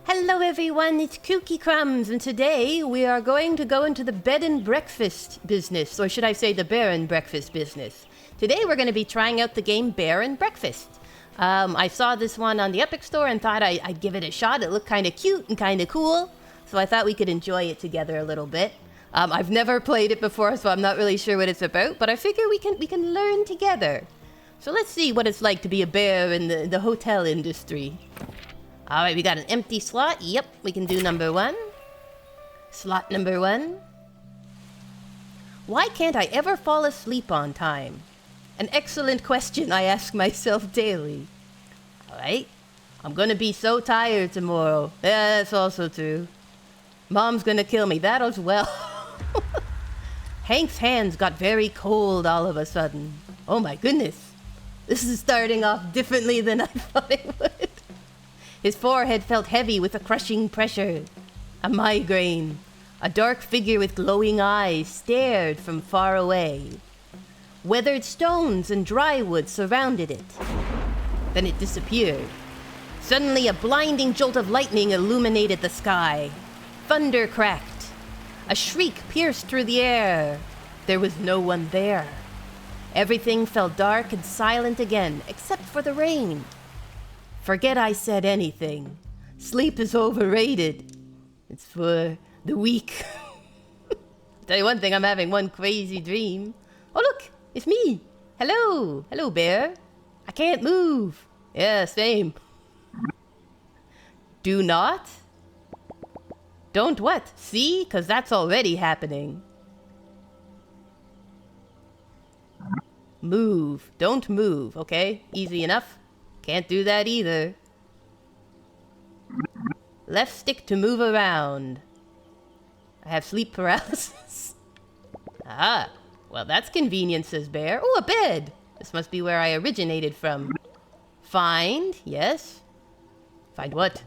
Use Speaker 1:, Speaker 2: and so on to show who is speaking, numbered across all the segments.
Speaker 1: Hello everyone, it's Kooky Crumbz, and today we are going to go into the bed and breakfast business, or should I say the bear and breakfast business. Today we're going to be trying out the game Bear and Breakfast. I saw this one on the Epic Store and thought I'd give it a shot. It looked kind of cute and kind of cool, so I thought we could enjoy it together a little bit. I've never played it before, so I'm not really sure what it's about, but I figure we can learn together. So let's see what it's like to be a bear in the hotel industry. Alright, we got an empty slot. Yep, we can do number 1. Slot number 1. Why can't I ever fall asleep on time? An excellent question I ask myself daily. Alright, I'm gonna be so tired tomorrow. Yeah, that's also true. Mom's gonna kill me, that as well. Hank's hands got very cold all of a sudden. Oh my goodness. This is starting off differently than I thought it would. His forehead felt heavy with a crushing pressure. A migraine. A dark figure with glowing eyes stared from far away. Weathered stones and dry wood surrounded it. Then it disappeared. Suddenly, a blinding jolt of lightning illuminated the sky. Thunder cracked. A shriek pierced through the air. There was no one there. Everything fell dark and silent again, except for the rain. Forget I said anything. Sleep is overrated. It's for the weak. Tell you one thing, I'm having one crazy dream. Oh look, it's me. Hello. Hello, bear. I can't move. Yeah, same. Do not? Don't what? See? Because that's already happening. Move. Don't move, okay? Easy enough. Can't do that either. Left stick to move around. I have sleep paralysis. Ah, well that's convenient, says Bear. Oh, a bed! This must be where I originated from. Find, yes. Find what?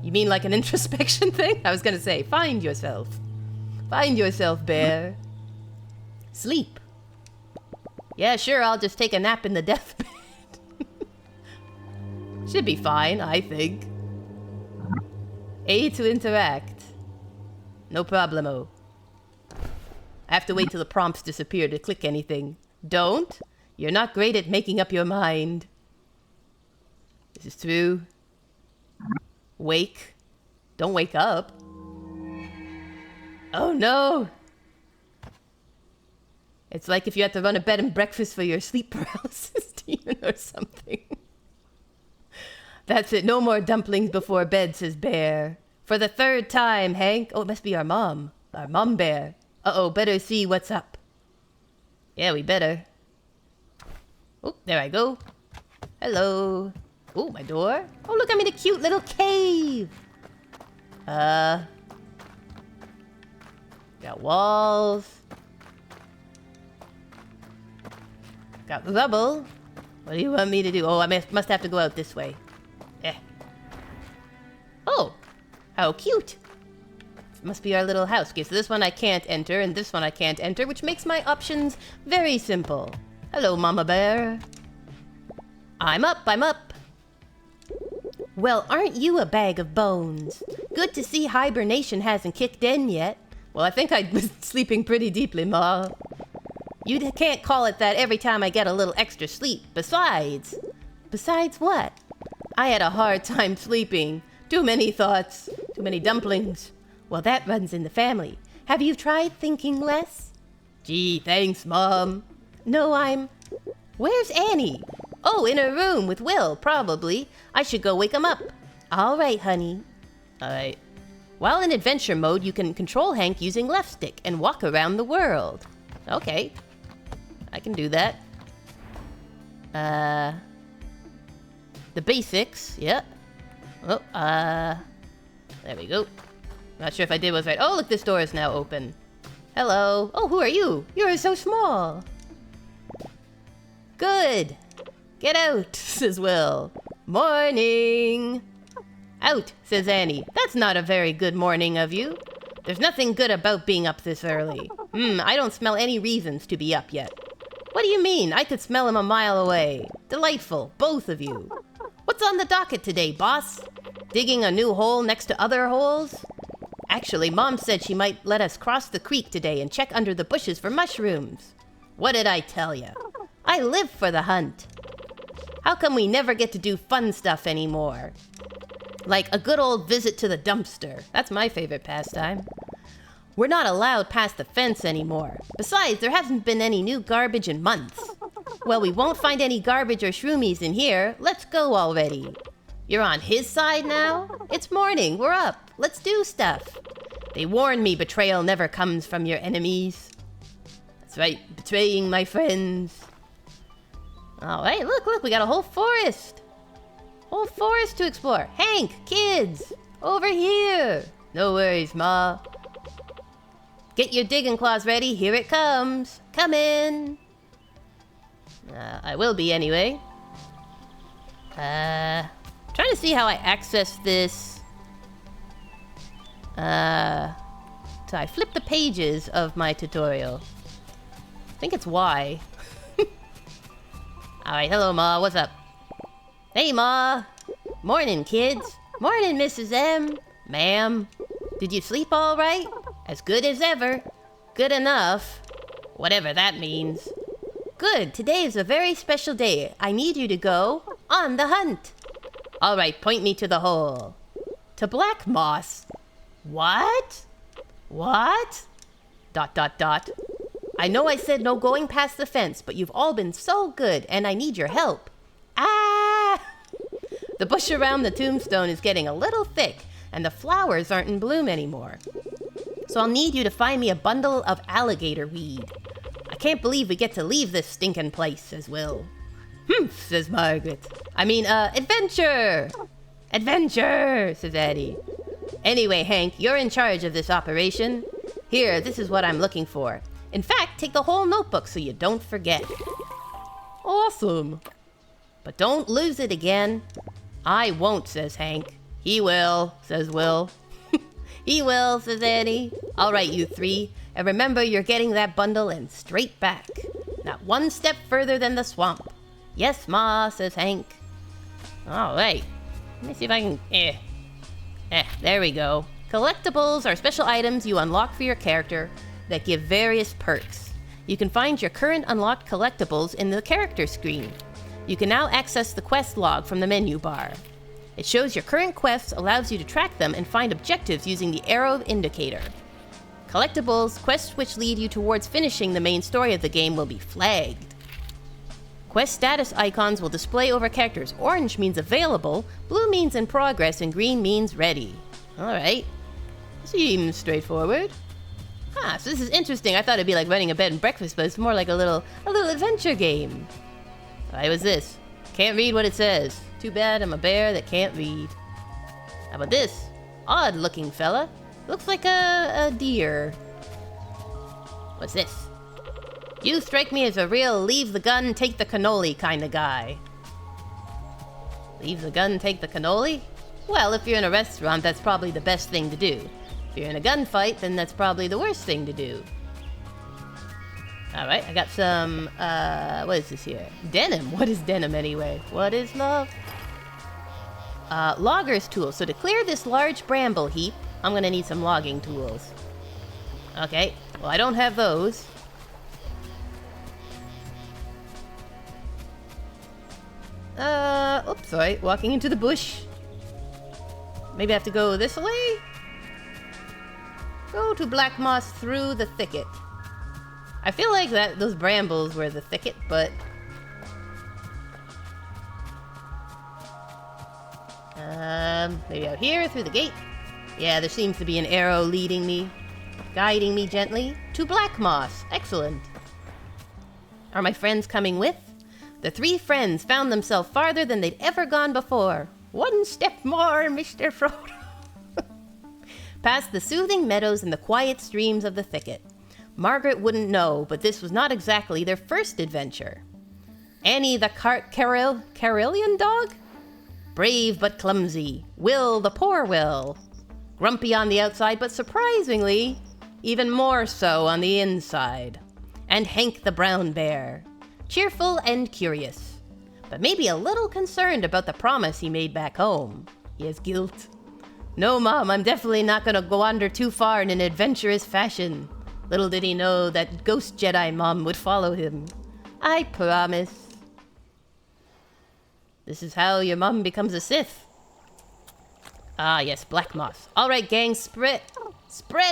Speaker 1: You mean like an introspection thing? I was gonna say, find yourself. Find yourself, Bear. Sleep. Yeah, sure, I'll just take a nap in the deathbed. Should be fine, I think. A to interact. No problemo. I have to wait till the prompts disappear to click anything. Don't. You're not great at making up your mind. This is true. Wake. Don't wake up. Oh no! It's like if you had to run a bed and breakfast for your sleep paralysis demon or something. That's it, no more dumplings before bed, says Bear. For the 3rd time, Hank. Oh, it must be our mom. Our mom bear. Uh-oh, better see what's up. Yeah, we better. Oh, there I go. Hello. Oh, my door. Oh, look, I'm in a cute little cave. Got walls. Got rubble. What do you want me to do? Oh, I must have to go out this way. Oh, how cute. Must be our little house. Okay, so this one I can't enter, and this one I can't enter, which makes my options very simple. Hello, Mama Bear. I'm up, I'm up. Well, aren't you a bag of bones? Good to see hibernation hasn't kicked in yet. Well, I think I was sleeping pretty deeply, Ma. You can't call it that every time I get a little extra sleep. Besides what? I had a hard time sleeping. Too many thoughts. Too many dumplings. Well, that runs in the family. Have you tried thinking less? Gee, thanks, Mom. No, Where's Annie? Oh, in her room with Will, probably. I should go wake him up. All right, honey. All right. While in adventure mode, you can control Hank using left stick and walk around the world. Okay. I can do that. The basics, yeah. Oh, there we go. Not sure if I did was right. Oh, look, this door is now open. Hello. Oh, who are you? You're so small. Good. Get out, says Will. Morning. Out, says Annie. That's not a very good morning of you. There's nothing good about being up this early. I don't smell any reasons to be up yet. What do you mean? I could smell him a mile away. Delightful, both of you. What's on the docket today, boss? Digging a new hole next to other holes? Actually, Mom said she might let us cross the creek today and check under the bushes for mushrooms. What did I tell you? I live for the hunt. How come we never get to do fun stuff anymore? Like a good old visit to the dumpster. That's my favorite pastime. We're not allowed past the fence anymore. Besides, there hasn't been any new garbage in months. Well, we won't find any garbage or shroomies in here. Let's go already. You're on his side now? It's morning. We're up. Let's do stuff. They warned me betrayal never comes from your enemies. That's right, betraying my friends. All right, look, we got a whole forest. Whole forest to explore. Hank, kids, over here. No worries, Ma. Get your digging claws ready. Here it comes. Come in. I will be anyway. Trying to see how I access this. So I flip the pages of my tutorial. I think it's Y. Alright, hello, Ma. What's up? Hey, Ma. Morning, kids. Morning, Mrs. M. Ma'am. Did you sleep all right? As good as ever. Good enough. Whatever that means. Good. Today is a very special day. I need you to go on the hunt. Alright, point me to the hole. To black moss. What? What? ... I know I said no going past the fence, but you've all been so good, and I need your help. Ah! The bush around the tombstone is getting a little thick, and the flowers aren't in bloom anymore. So I'll need you to find me a bundle of alligator weed. I can't believe we get to leave this stinking place, says Will. Says Margaret. I mean, adventure! Adventure, says Eddie. Anyway, Hank, you're in charge of this operation. Here, this is what I'm looking for. In fact, take the whole notebook so you don't forget. Awesome. But don't lose it again. I won't, says Hank. He will, says Will. He will, says Eddie. All right, you three. And remember, you're getting that bundle and straight back. Not one step further than the swamp. Yes, Ma, says Hank. All right. Let me see if I can... there we go. Collectibles are special items you unlock for your character that give various perks. You can find your current unlocked collectibles in the character screen. You can now access the quest log from the menu bar. It shows your current quests, allows you to track them, and find objectives using the arrow indicator. Collectibles, quests which lead you towards finishing the main story of the game will be flagged. Quest status icons will display over characters. Orange means available, blue means in progress, and green means ready. Alright. Seems straightforward. So this is interesting. I thought it'd be like running a bed and breakfast, but it's more like a little adventure game. Alright, what's this? Can't read what it says. Too bad I'm a bear that can't read. How about this? Odd looking fella. Looks like a deer. What's this? You strike me as a real leave the gun, take the cannoli kind of guy. Leave the gun, take the cannoli? Well, if you're in a restaurant, that's probably the best thing to do. If you're in a gunfight, then that's probably the worst thing to do. Alright, I got some, what is this here? Denim. What is denim anyway? What is love? Logger's tool. So to clear this large bramble heap, I'm gonna need some logging tools. Okay, well I don't have those. Oops, sorry, walking into the bush. Maybe I have to go this way? Go to black moss through the thicket. I feel like those brambles were the thicket, but... maybe out here, through the gate? Yeah, there seems to be an arrow leading me, guiding me gently to black moss. Excellent. Are my friends coming with? The three friends found themselves farther than they'd ever gone before. One step more, Mr. Frodo. Past the soothing meadows and the quiet streams of the thicket. Margaret wouldn't know, but this was not exactly their first adventure. Annie the Carillion dog? Brave but clumsy. Will the poor Will. Grumpy on the outside, but surprisingly, even more so on the inside. And Hank the brown bear. Cheerful and curious, but maybe a little concerned about the promise he made back home. He has guilt. No, Mom, I'm definitely not gonna go wander too far in an adventurous fashion. Little did he know that Ghost Jedi Mom would follow him. I promise. This is how your mom becomes a Sith. Ah, yes, black moss. All right, gang, spread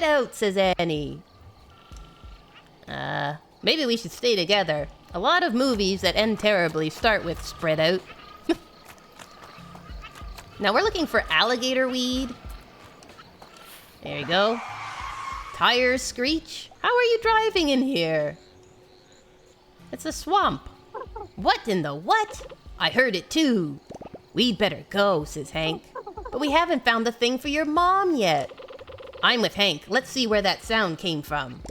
Speaker 1: out, says Annie. Maybe we should stay together. A lot of movies that end terribly start with spread out. Now we're looking for alligator weed. There you go. Tires screech. How are you driving in here? It's a swamp. What in the what? I heard it too. We'd better go, says Hank. But we haven't found the thing for your mom yet. I'm with Hank. Let's see where that sound came from.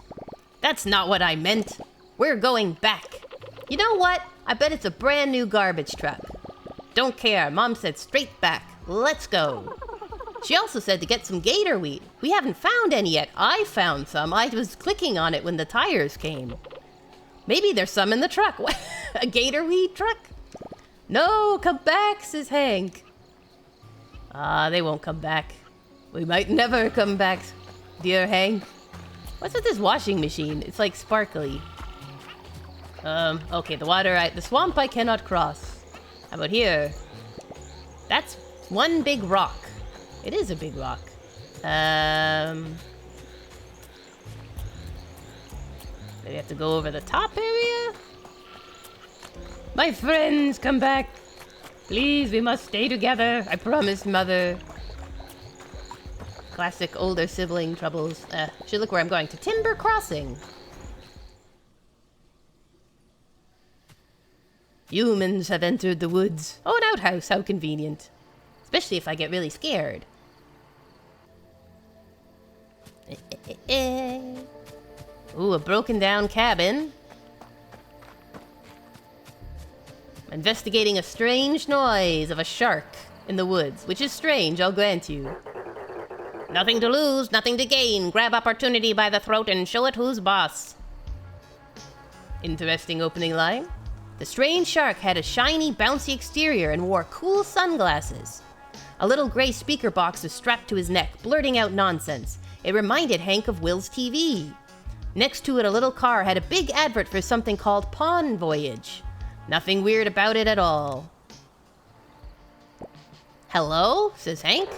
Speaker 1: That's not what I meant. We're going back. You know what? I bet it's a brand new garbage truck. Don't care. Mom said straight back. Let's go. She also said to get some gator weed. We haven't found any yet. I found some. I was clicking on it when the tires came. Maybe there's some in the truck. What? A gator weed truck? No, come back, says Hank. They won't come back. We might never come back, dear Hank. What's with this washing machine? It's like sparkly. Okay, the swamp I cannot cross. How about here? That's one big rock. It is a big rock. Maybe have to go over the top area? My friends, come back. Please, we must stay together. I promise, Mother. Classic older sibling troubles. Should look where I'm going. To Timber Crossing. Humans have entered the woods. Oh, an outhouse. How convenient. Especially if I get really scared. Ooh, a broken down cabin. Investigating a strange noise of a shark in the woods, which is strange, I'll grant you. Nothing to lose, nothing to gain. Grab opportunity by the throat and show it who's boss. Interesting opening line. The strange shark had a shiny, bouncy exterior and wore cool sunglasses. A little gray speaker box was strapped to his neck, blurting out nonsense. It reminded Hank of Will's TV. Next to it, a little car had a big advert for something called Pawn Voyage. Nothing weird about it at all. Hello, says Hank.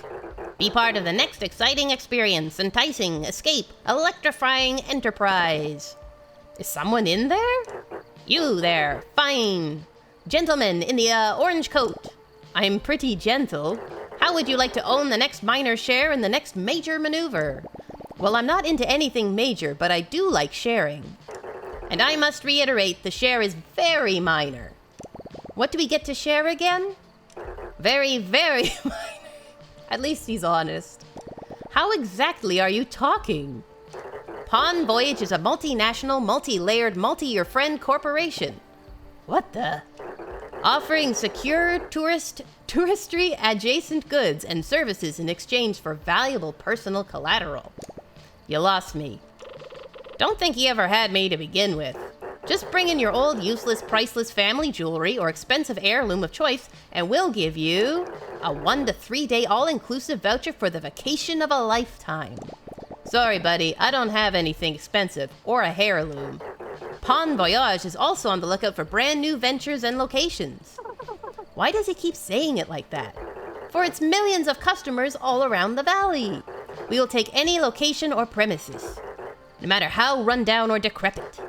Speaker 1: Be part of the next exciting experience, enticing, escape, electrifying enterprise. Is someone in there? You there, fine. Gentleman in the orange coat. I'm pretty gentle. How would you like to own the next minor share in the next major maneuver? Well, I'm not into anything major, but I do like sharing. And I must reiterate, the share is very minor. What do we get to share again? Very, very minor. At least he's honest. How exactly are you talking? Pawn Voyage is a multinational, multi-layered, multi-your-friend corporation. What the? Offering secure touristry adjacent goods and services in exchange for valuable personal collateral. You lost me. Don't think you ever had me to begin with. Just bring in your old, useless, priceless family jewelry or expensive heirloom of choice, and we'll give you a 1 to 3 day all-inclusive voucher for the vacation of a lifetime. Sorry, buddy, I don't have anything expensive or a heirloom. Pawn Voyage is also on the lookout for brand new ventures and locations. Why does he keep saying it like that? For its millions of customers all around the valley. We will take any location or premises, no matter how rundown or decrepit,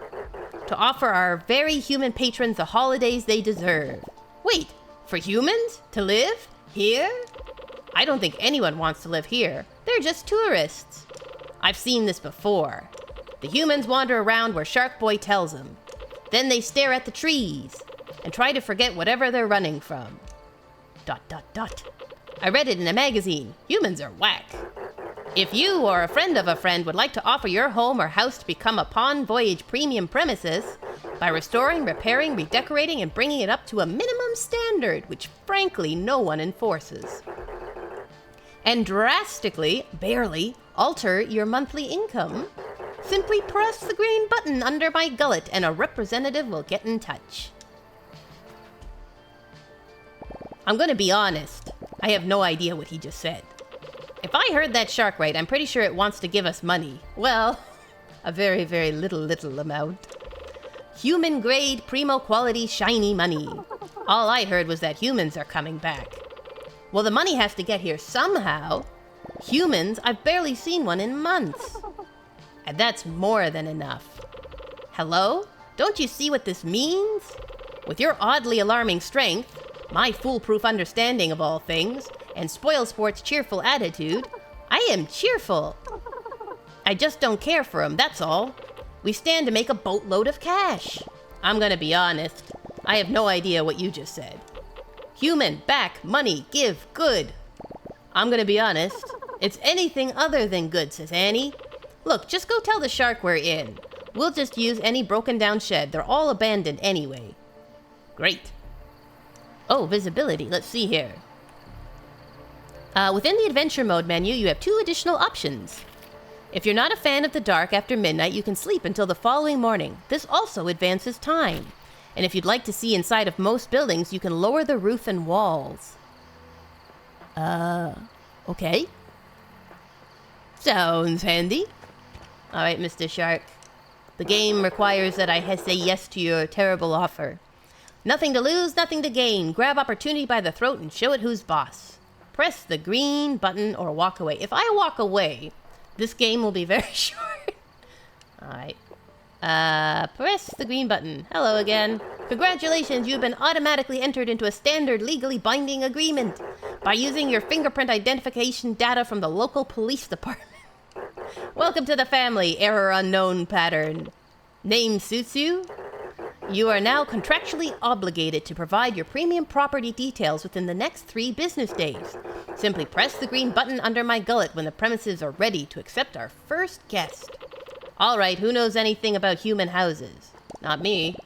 Speaker 1: to offer our very human patrons the holidays they deserve. Wait, for humans? To live? Here? I don't think anyone wants to live here. They're just tourists. I've seen this before. The humans wander around where Shark Boy tells them. Then they stare at the trees and try to forget whatever they're running from. ... I read it in a magazine. Humans are whack. If you or a friend of a friend would like to offer your home or house to become a Pawn Voyage premium premises by restoring, repairing, redecorating, and bringing it up to a minimum standard, which frankly no one enforces, and drastically, barely, alter your monthly income, simply press the green button under my gullet and a representative will get in touch. I'm gonna be honest. I have no idea what he just said. If I heard that shark right, I'm pretty sure it wants to give us money. Well, a very, very little amount. Human grade, primo quality, shiny money. All I heard was that humans are coming back. Well, the money has to get here somehow. Humans, I've barely seen one in months. And that's more than enough. Hello? Don't you see what this means? With your oddly alarming strength, my foolproof understanding of all things, and SpoilSport's cheerful attitude, I am cheerful. I just don't care for him, that's all. We stand to make a boatload of cash. I'm gonna be honest. I have no idea what you just said. Human, back, money, give, good. I'm gonna be honest. It's anything other than good, says Annie. Look, just go tell the shark we're in. We'll just use any broken down shed. They're all abandoned anyway. Great. Oh, visibility. Let's see here. Within the adventure mode menu, you have 2 additional options. If you're not a fan of the dark after midnight, you can sleep until the following morning. This also advances time. And if you'd like to see inside of most buildings, you can lower the roof and walls. Okay. Sounds handy. Alright, Mr. Shark. The game requires that I say yes to your terrible offer. Nothing to lose, nothing to gain. Grab opportunity by the throat and show it who's boss. Press the green button or walk away. If I walk away, this game will be very short. Alright. Press the green button. Hello again. Congratulations, you've been automatically entered into a standard legally binding agreement by using your fingerprint identification data from the local police department. Welcome to the family, error unknown pattern. Name suits you? You are now contractually obligated to provide your premium property details within the next 3 business days. Simply press the green button under my gullet when the premises are ready to accept our first guest. Alright, who knows anything about human houses? Not me.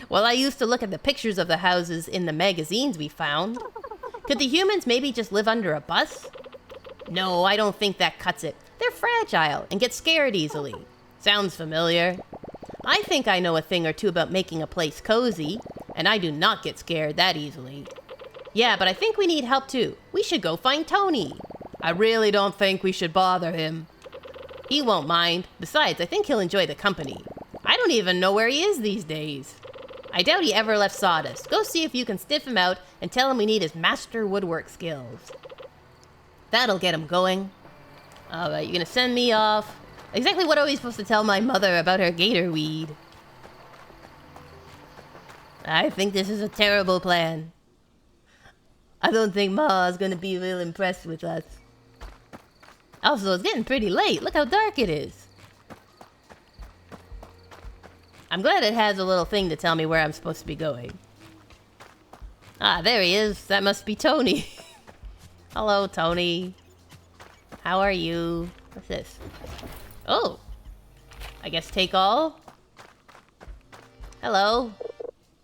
Speaker 1: Well, I used to look at the pictures of the houses in the magazines we found. Could the humans maybe just live under a bus? No, I don't think that cuts it. They're fragile and get scared easily. Sounds familiar. I think I know a thing or two about making a place cozy, and I do not get scared that easily. Yeah, but I think we need help too. We should go find Tony. I really don't think we should bother him. He won't mind. Besides, I think he'll enjoy the company. I don't even know where he is these days. I doubt he ever left Sawdust. Go see if you can sniff him out and tell him we need his master woodwork skills. That'll get him going. Alright, you're gonna send me off. Exactly what are we supposed to tell my mother about her gator weed? I think this is a terrible plan. I don't think Ma's gonna be real impressed with us. Also, it's getting pretty late. Look how dark it is. I'm glad it has a little thing to tell me where I'm supposed to be going. Ah, there he is. That must be Tony. Hello, Tony. How are you? What's this? Oh. I guess take all? Hello.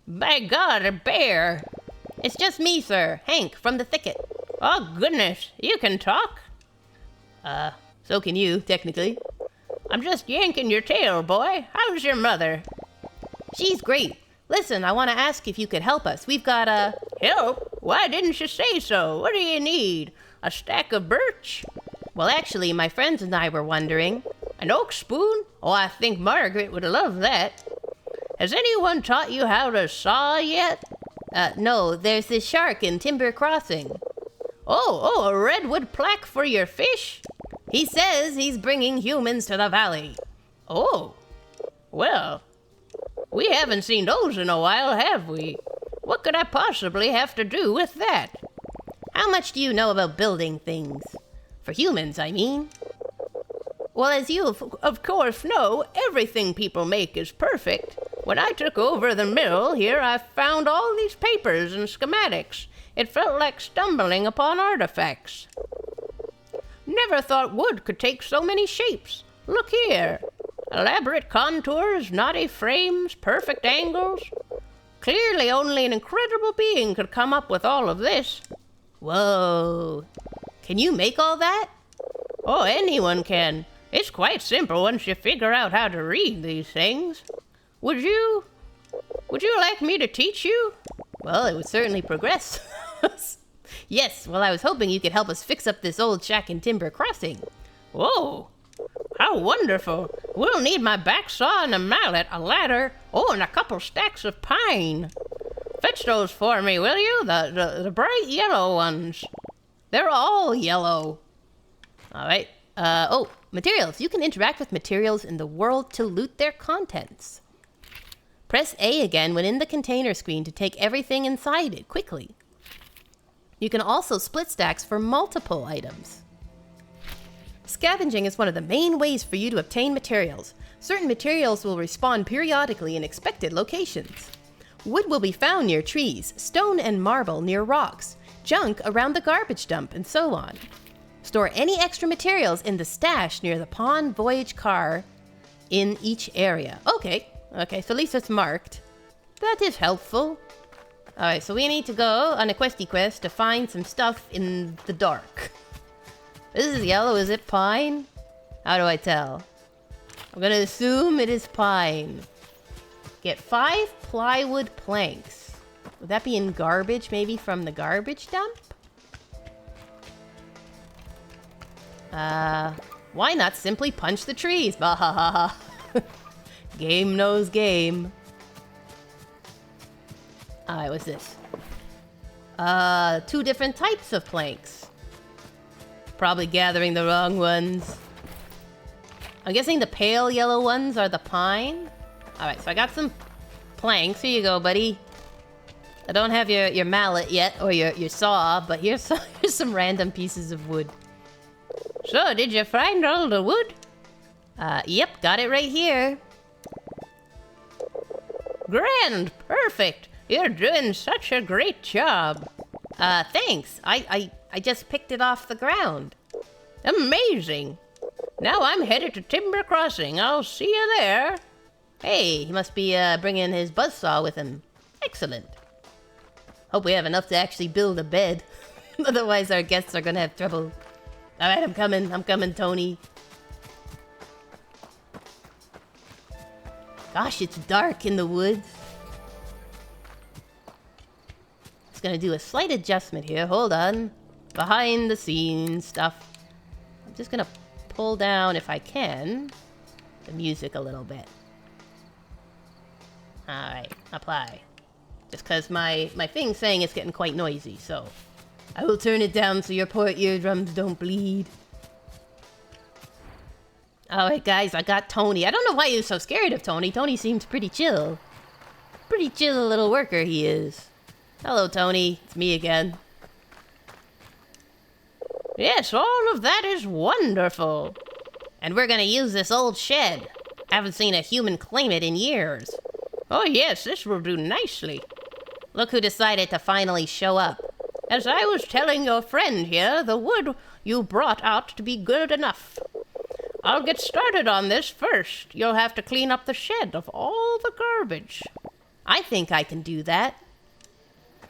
Speaker 1: By God, a bear. It's just me, sir. Hank, from the thicket. Oh, goodness. You can talk? So can you, technically. I'm just yanking your tail, boy. How's your mother? She's great. Listen, I want to ask if you could help us. We've got a... Help? Why didn't you say so? What do you need? A stack of birch? Well, actually, my friends and I were wondering... An oak spoon? Oh, I think Margaret would love that. Has anyone taught you how to saw yet? No, there's this shark in Timber Crossing. Oh, a redwood plaque for your fish? He says he's bringing humans to the valley. Oh, well, we haven't seen those in a while, have we? What could I possibly have to do with that? How much do you know about building things? For humans, I mean. Well, as you, of course, know, everything people make is perfect. When I took over the mill here, I found all these papers and schematics. It felt like stumbling upon artifacts. Never thought wood could take so many shapes. Look here. Elaborate contours, knotty frames, perfect angles. Clearly only an incredible being could come up with all of this. Whoa. Can you make all that? Oh, anyone can. It's quite simple once you figure out how to read these things. Would you like me to teach you? Well, it would certainly progress. Yes, well, I was hoping you could help us fix up this old shack and timber crossing.
Speaker 2: Whoa, how wonderful. We'll need my back saw and a mallet, a ladder, and a couple stacks of pine. Fetch those for me, will you? The bright yellow ones.
Speaker 1: They're all yellow. All right. Oh, materials. You can interact with materials in the world to loot their contents. Press A again when in the container screen to take everything inside it quickly. You can also split stacks for multiple items. Scavenging is one of the main ways for you to obtain materials. Certain materials will respawn periodically in expected locations. Wood will be found near trees, stone and marble near rocks, junk around the garbage dump, and so on. Store any extra materials in the stash near the pawn voyage car in each area. Okay, so at least it's marked. That is helpful. Alright, so we need to go on a questy quest to find some stuff in the dark. This is yellow, is it pine? How do I tell? I'm gonna assume it is pine. Get 5 plywood planks. Would that be in garbage, maybe from the garbage dump? Why not simply punch the trees? Bahahaha. Game knows game. Alright, what's this? 2 different types of planks. Probably gathering the wrong ones. I'm guessing the pale yellow ones are the pine. Alright, so I got some planks. Here you go, buddy. I don't have your mallet yet, or your saw, but here's some random pieces of wood.
Speaker 2: So, did you find all the wood?
Speaker 1: Yep, got it right here.
Speaker 2: Grand! Perfect! You're doing such a great job.
Speaker 1: Thanks. I just picked it off the ground.
Speaker 2: Amazing! Now I'm headed to Timber Crossing. I'll see you there.
Speaker 1: Hey, he must be bringing his buzzsaw with him. Excellent. Hope we have enough to actually build a bed. Otherwise our guests are gonna have trouble. Alright, I'm coming, Tony. Gosh, it's dark in the woods. Just gonna do a slight adjustment here. Hold on. Behind the scenes stuff. I'm just gonna pull down, if I can, the music a little bit. Alright, apply. Just because my thing's saying it's getting quite noisy, so I will turn it down so your poor eardrums don't bleed. Alright guys, I got Tony. I don't know why you're so scared of Tony. Tony seems pretty chill. Pretty chill little worker he is. Hello Tony, it's me again.
Speaker 2: Yes, all of that is wonderful.
Speaker 1: And we're gonna use this old shed. Haven't seen a human claim it in years.
Speaker 2: Oh yes, this will do nicely.
Speaker 1: Look who decided to finally show up.
Speaker 2: As I was telling your friend here, the wood you brought out to be good enough. I'll get started on this first. You'll have to clean up the shed of all the garbage.
Speaker 1: I think I can do that.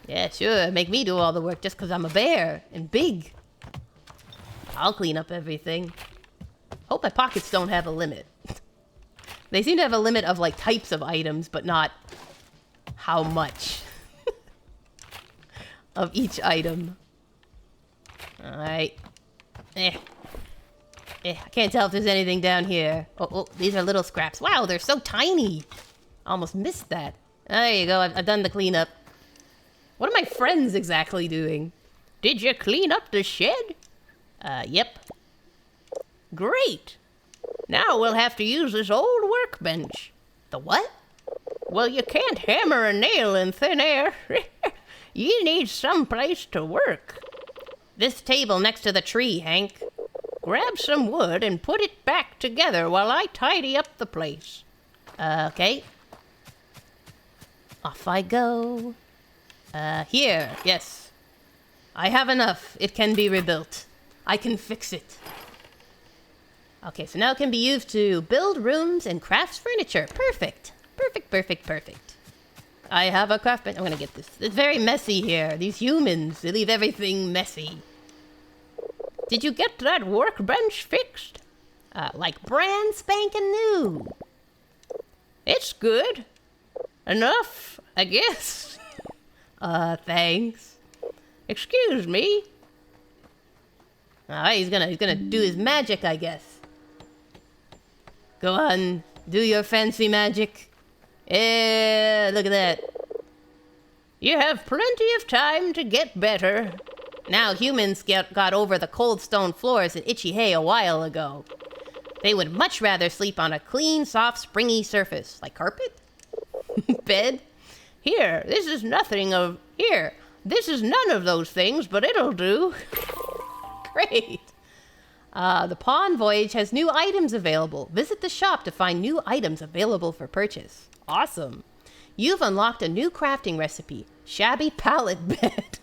Speaker 1: Yeah, sure, make me do all the work just because I'm a bear and big. I'll clean up everything. Hope my pockets don't have a limit. They seem to have a limit of, like, types of items, but not how much of each item. Alright. I can't tell if there's anything down here. Oh, these are little scraps. Wow, they're so tiny. Almost missed that. There you go, I've done the cleanup. What are my friends exactly doing?
Speaker 2: Did you clean up the shed?
Speaker 1: Yep.
Speaker 2: Great. Now we'll have to use this old workbench.
Speaker 1: The what?
Speaker 2: Well, you can't hammer a nail in thin air. You need some place to work.
Speaker 1: This table next to the tree, Hank.
Speaker 2: Grab some wood and put it back together while I tidy up the place.
Speaker 1: Okay. Off I go. Here, yes. I have enough. It can be rebuilt. I can fix it. Okay, so now it can be used to build rooms and craft furniture. Perfect. Perfect. I have a craft bench. I'm gonna get this. It's very messy here. These humans, they leave everything messy.
Speaker 2: Did you get that workbench fixed?
Speaker 1: Like brand spanking new.
Speaker 2: It's good. Enough, I guess.
Speaker 1: Thanks.
Speaker 2: Excuse me.
Speaker 1: Alright, he's gonna do his magic, I guess. Go on, do your fancy magic. Yeah, look at that.
Speaker 2: You have plenty of time to get better.
Speaker 1: Now humans got over the cold stone floors and itchy hay a while ago. They would much rather sleep on a clean, soft, springy surface. Like carpet? Bed?
Speaker 2: Here, this is none of those things, but it'll do.
Speaker 1: Great. The pawn voyage has new items available. Visit the shop to find new items available for purchase. Awesome. You've unlocked a new crafting recipe. Shabby pallet bed.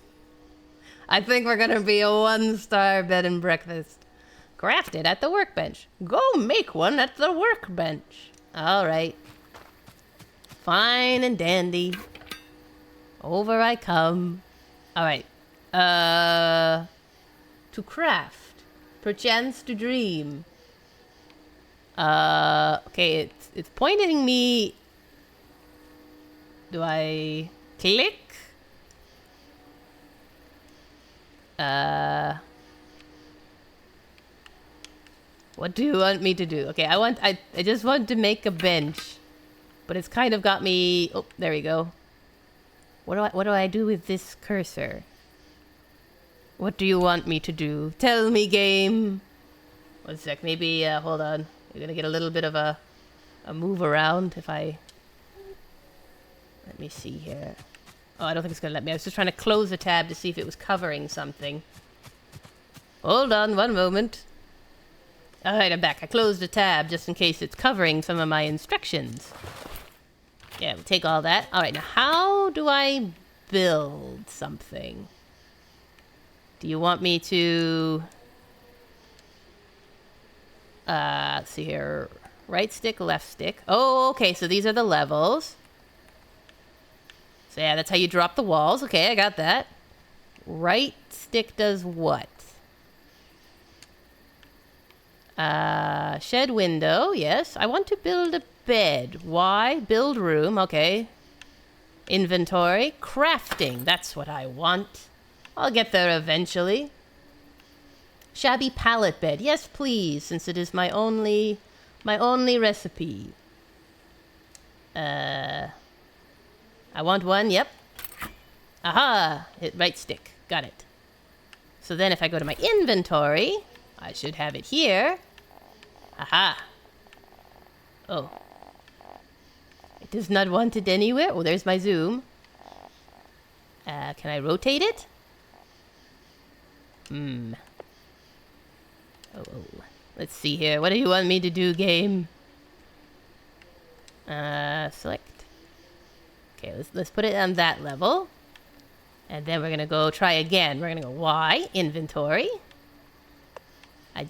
Speaker 1: I think we're gonna be a 1-star bed and breakfast. Crafted at the workbench.
Speaker 2: Go make one at the workbench.
Speaker 1: All right. Fine and dandy. Over I come. All right. To craft. Perchance to dream. Okay, it's pointing me. Do I click? What do you want me to do? Okay, I just want to make a bench. But it's kind of got me. Oh, there we go. What do I do with this cursor? What do you want me to do? Tell me, game. 1 sec, maybe hold on. You're gonna get a little bit of a move around if I. Let me see here. Oh, I don't think it's gonna let me. I was just trying to close a tab to see if it was covering something. Hold on, 1 moment. Alright, I'm back. I closed a tab just in case it's covering some of my instructions. Yeah, we'll take all that. Alright, now how do I build something? Do you want me to... let's see here. Right stick, left stick. Oh, okay, so these are the levels. So yeah, that's how you drop the walls. Okay, I got that. Right stick does what? Shed window, yes. I want to build a bed. Why? Build room, okay. Inventory. Crafting, that's what I want. I'll get there eventually. Shabby pallet bed. Yes, please, since it is my only recipe. I want one, yep. Aha! Hit right stick. Got it. So then if I go to my inventory, I should have it here. Aha! Oh. It does not want it anywhere. Oh, there's my zoom. Can I rotate it? Oh. Let's see here. What do you want me to do, game? Select. Okay, let's put it on that level. And then we're gonna go try again. We're gonna go Y, inventory. I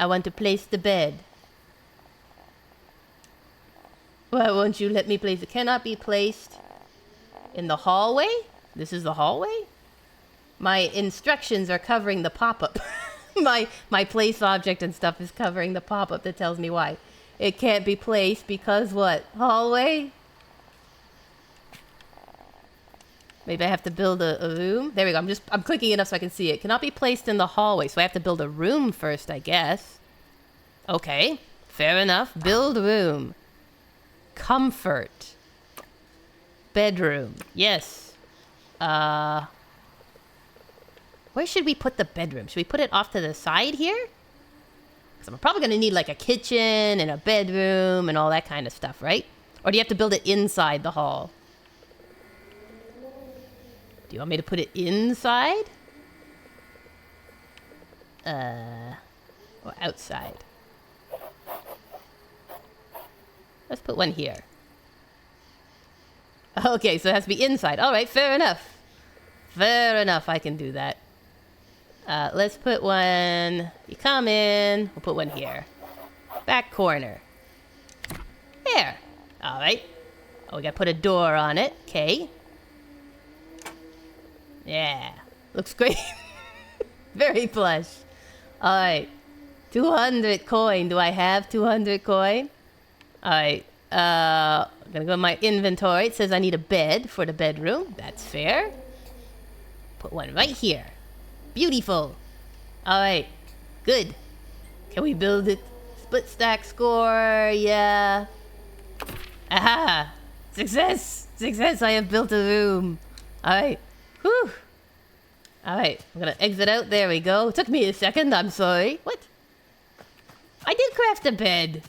Speaker 1: want to place the bed. Why won't you let me place it? Cannot be placed in the hallway? This is the hallway? My instructions are covering the pop-up. my place object and stuff is covering the pop-up that tells me why. It can't be placed because what? Hallway? Maybe I have to build a room. There we go. I'm clicking enough so I can see it. Cannot be placed in the hallway, so I have to build a room first, I guess. Okay, fair enough. Build room. Comfort. Bedroom. Yes. Where should we put the bedroom? Should we put it off to the side here? Because I'm probably going to need like a kitchen and a bedroom and all that kind of stuff, right? Or do you have to build it inside the hall? Do you want me to put it inside? Or outside? Let's put one here. Okay, so it has to be inside. All right, fair enough. Fair enough, I can do that. Let's put one... You come in. We'll put one here. Back corner. There. All right. Oh, we gotta put a door on it. Okay. Yeah. Looks great. Very plush. All right. 200 coin. Do I have 200 coin? All right. I'm gonna go to my inventory. It says I need a bed for the bedroom. That's fair. Put one right here. Beautiful. Alright. Good. Can we build it? Split stack score. Yeah. Aha. Success. Success. I have built a room. Alright. Whew. Alright. I'm gonna exit out. There we go. Took me a second. I'm sorry. What? I did craft a bed.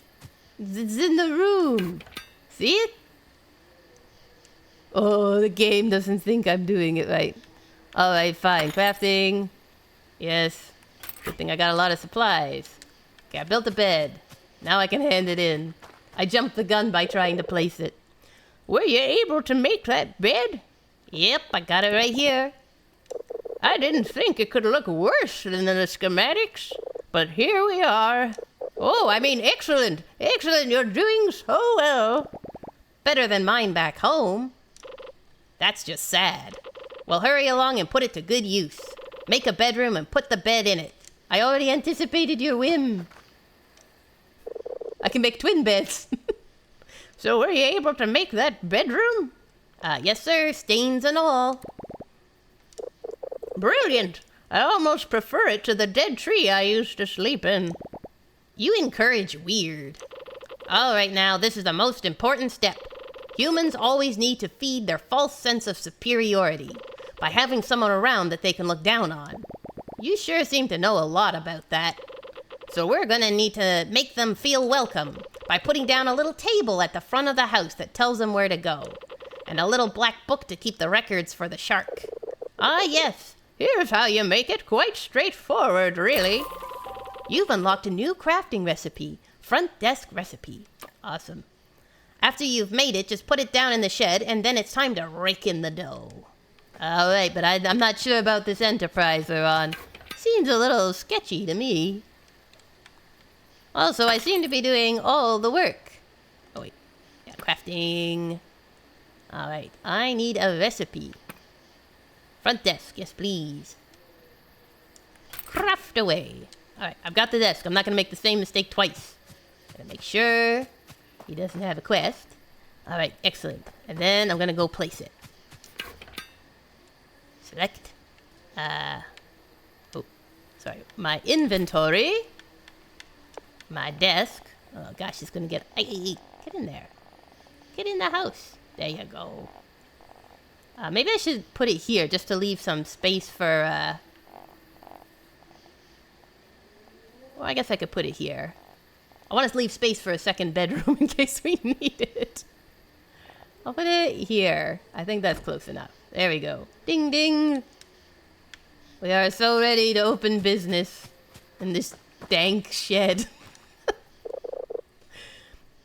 Speaker 1: It's in the room. See it? Oh, the game doesn't think I'm doing it right. Alright, fine. Crafting. Yes. Good thing I got a lot of supplies. Okay, I built a bed. Now I can hand it in. I jumped the gun by trying to place it.
Speaker 2: Were you able to make that bed?
Speaker 1: Yep, I got it right here.
Speaker 2: I didn't think it could look worse than the schematics, but here we are. Oh, I mean, excellent. Excellent, you're doing so well.
Speaker 1: Better than mine back home. That's just sad. Well, hurry along and put it to good use. Make a bedroom and put the bed in it. I already anticipated your whim. I can make twin beds.
Speaker 2: So were you able to make that bedroom?
Speaker 1: Yes, sir. Stains and all.
Speaker 2: Brilliant. I almost prefer it to the dead tree I used to sleep in.
Speaker 1: You encourage weird. All right, now, this is the most important step. Humans always need to feed their false sense of superiority by having someone around that they can look down on. You sure seem to know a lot about that. So we're gonna need to make them feel welcome by putting down a little table at the front of the house that tells them where to go, and a little black book to keep the records for the shark.
Speaker 2: Ah, yes. Here's how you make it. Quite straightforward, really.
Speaker 1: You've unlocked a new crafting recipe. Front desk recipe. Awesome. After you've made it, just put it down in the shed, and then it's time to rake in the dough. Alright, but I'm not sure about this enterprise we're on. Seems a little sketchy to me. Also, I seem to be doing all the work. Oh wait. Yeah, crafting. Alright, I need a recipe. Front desk, yes please. Craft away. Alright, I've got the desk. I'm not gonna make the same mistake twice. Gotta make sure he doesn't have a quest. Alright, excellent. And then I'm gonna go place it. Select. Oh, sorry. My inventory. My desk. Oh gosh, it's gonna get... Hey, get in there. Get in the house. There you go. Maybe I should put it here just to leave some space for... Well, I guess I could put it here. I want to leave space for a second bedroom in case we need it. I'll put it here. I think that's close enough. There we go. Ding ding. We are so ready to open business in this dank shed.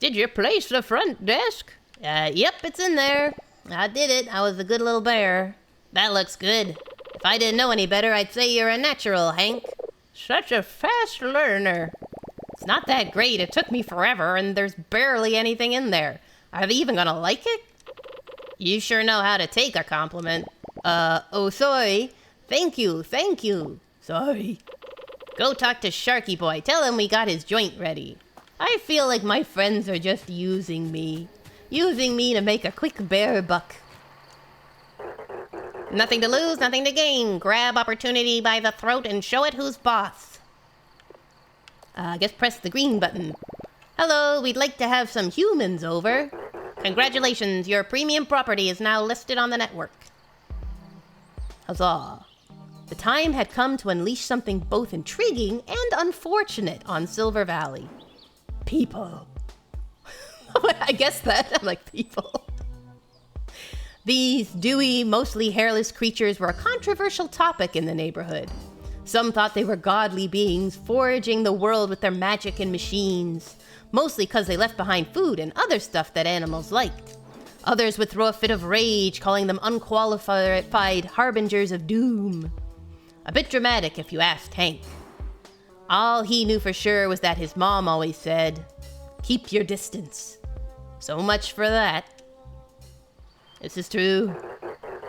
Speaker 2: Did you place the front desk?
Speaker 1: Yep, it's in there. I did it. I was a good little bear. That looks good. If I didn't know any better, I'd say you're a natural, Hank.
Speaker 2: Such a fast learner.
Speaker 1: It's not that great. It took me forever, and there's barely anything in there. Are they even gonna like it? You sure know how to take a compliment. Oh, sorry. Thank you, thank you. Sorry. Go talk to Sharky Boy. Tell him we got his joint ready. I feel like my friends are just using me. Using me to make a quick bear buck. Nothing to lose, nothing to gain. Grab opportunity by the throat and show it who's boss. I guess press the green button. Hello, we'd like to have some humans over. Congratulations, your premium property is now listed on the network. Huzzah. The time had come to unleash something both intriguing and unfortunate on Silver Valley. People. I guess that. I'm like, people. These dewy, mostly hairless creatures were a controversial topic in the neighborhood. Some thought they were godly beings foraging the world with their magic and machines, mostly because they left behind food and other stuff that animals liked. Others would throw a fit of rage, calling them unqualified harbingers of doom. A bit dramatic, if you asked Hank. All he knew for sure was that his mom always said, "Keep your distance." So much for that. This is true.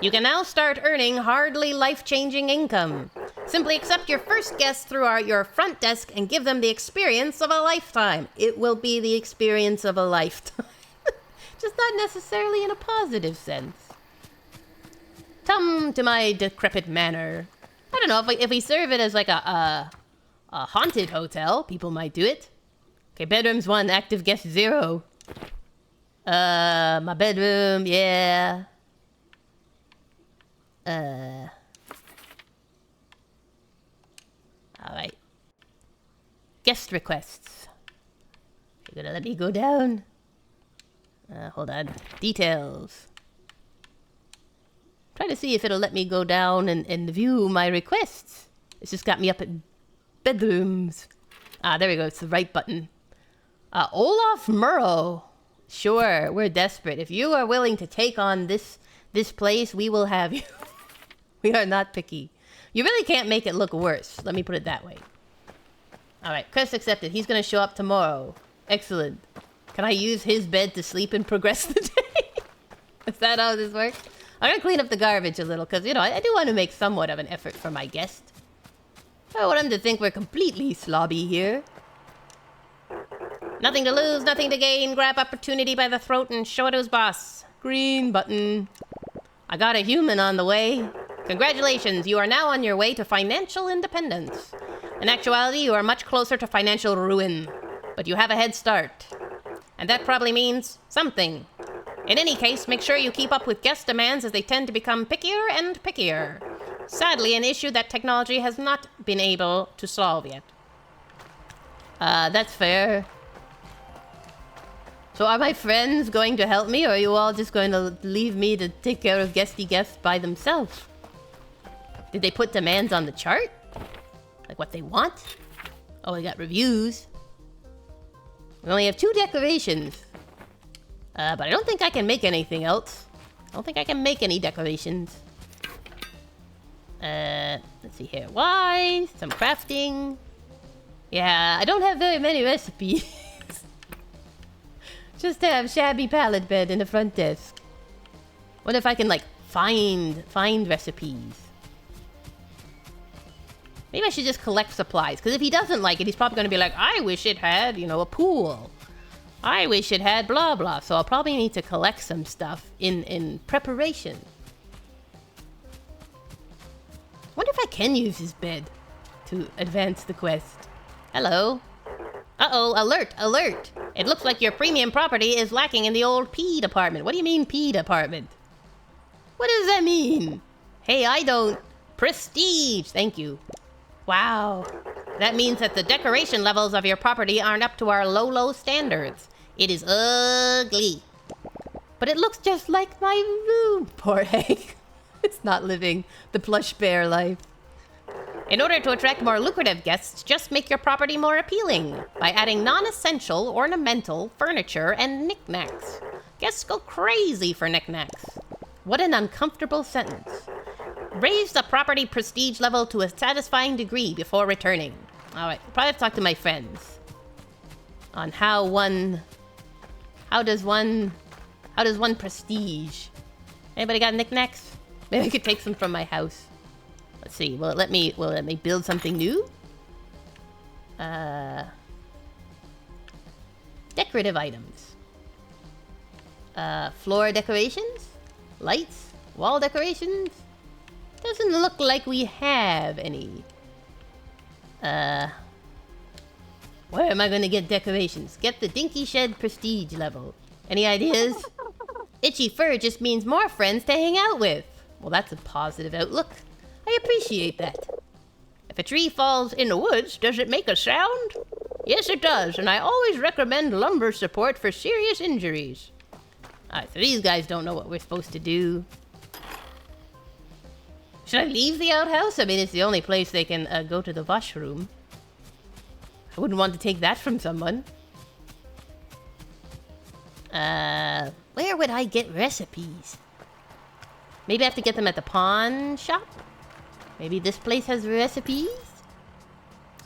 Speaker 1: You can now start earning hardly life-changing income. Simply accept your first guest through your front desk and give them the experience of a lifetime. It will be the experience of a lifetime. Just not necessarily in a positive sense. Come to my decrepit manor. I don't know, if we serve it as like a haunted hotel, people might do it. Okay, bedrooms 1, active guest 0. My bedroom, yeah. Alright. Guest requests. You're gonna let me go down? Hold on. Details. Try to see if it'll let me go down and view my requests. It's just got me up at bedrooms. Ah, there we go. It's the right button. Olaf Murrow. Sure, we're desperate. If you are willing to take on this place, we will have you. We are not picky. You really can't make it look worse. Let me put it that way. Alright, quest accepted. He's gonna show up tomorrow. Excellent. Can I use his bed to sleep and progress the day? Is that how this works? I'm gonna clean up the garbage a little, because, you know, I do want to make somewhat of an effort for my guest. I don't want him to think we're completely slobby here. Nothing to lose, nothing to gain. Grab opportunity by the throat and show it to his boss. Green button. I got a human on the way. Congratulations, you are now on your way to financial independence. In actuality, you are much closer to financial ruin. But you have a head start. And that probably means something. In any case, make sure you keep up with guest demands as they tend to become pickier and pickier. Sadly, an issue that technology has not been able to solve yet. That's fair. So are my friends going to help me, or are you all just going to leave me to take care of guesty guests by themselves? Did they put demands on the chart? Like what they want? Oh, we got reviews. We only have 2 decorations. But I don't think I can make anything else. I don't think I can make any decorations. Let's see here. Wine, some crafting. Yeah, I don't have very many recipes. Just have shabby pallet bed in the front desk. What if I can, like, find recipes? Maybe I should just collect supplies. Because if he doesn't like it, he's probably going to be like, I wish it had, you know, a pool. I wish it had blah blah. So I'll probably need to collect some stuff in preparation. Wonder if I can use his bed to advance the quest. Hello. Uh-oh, alert, alert. It looks like your premium property is lacking in the old P department. What do you mean P department? What does that mean? Hey, I don't... Prestige, thank you. Wow. That means that the decoration levels of your property aren't up to our low standards. It is ugly. But it looks just like my room. Poor Hank. It's not living the plush bear life. In order to attract more lucrative guests, just make your property more appealing by adding non-essential, ornamental furniture and knickknacks. Guests go crazy for knickknacks. What an uncomfortable sentence. Raise the property prestige level to a satisfying degree before returning. Alright, probably have to talk to my friends on how does one prestige? Anybody got knickknacks? Maybe I could take some from my house. Let's see. Will it let me build something new? Decorative items. Floor decorations? Lights? Wall decorations? Doesn't look like we have any. Where am I gonna get decorations? Get the Dinky Shed prestige level. Any ideas? Itchy fur just means more friends to hang out with. Well, that's a positive outlook. I appreciate that. If a tree falls in the woods, does it make a sound? Yes, it does, and I always recommend lumbar support for serious injuries. Alright, so these guys don't know what we're supposed to do. Should I leave the outhouse? I mean, it's the only place they can go to the washroom. I wouldn't want to take that from someone. Where would I get recipes? Maybe I have to get them at the pawn shop? Maybe this place has recipes?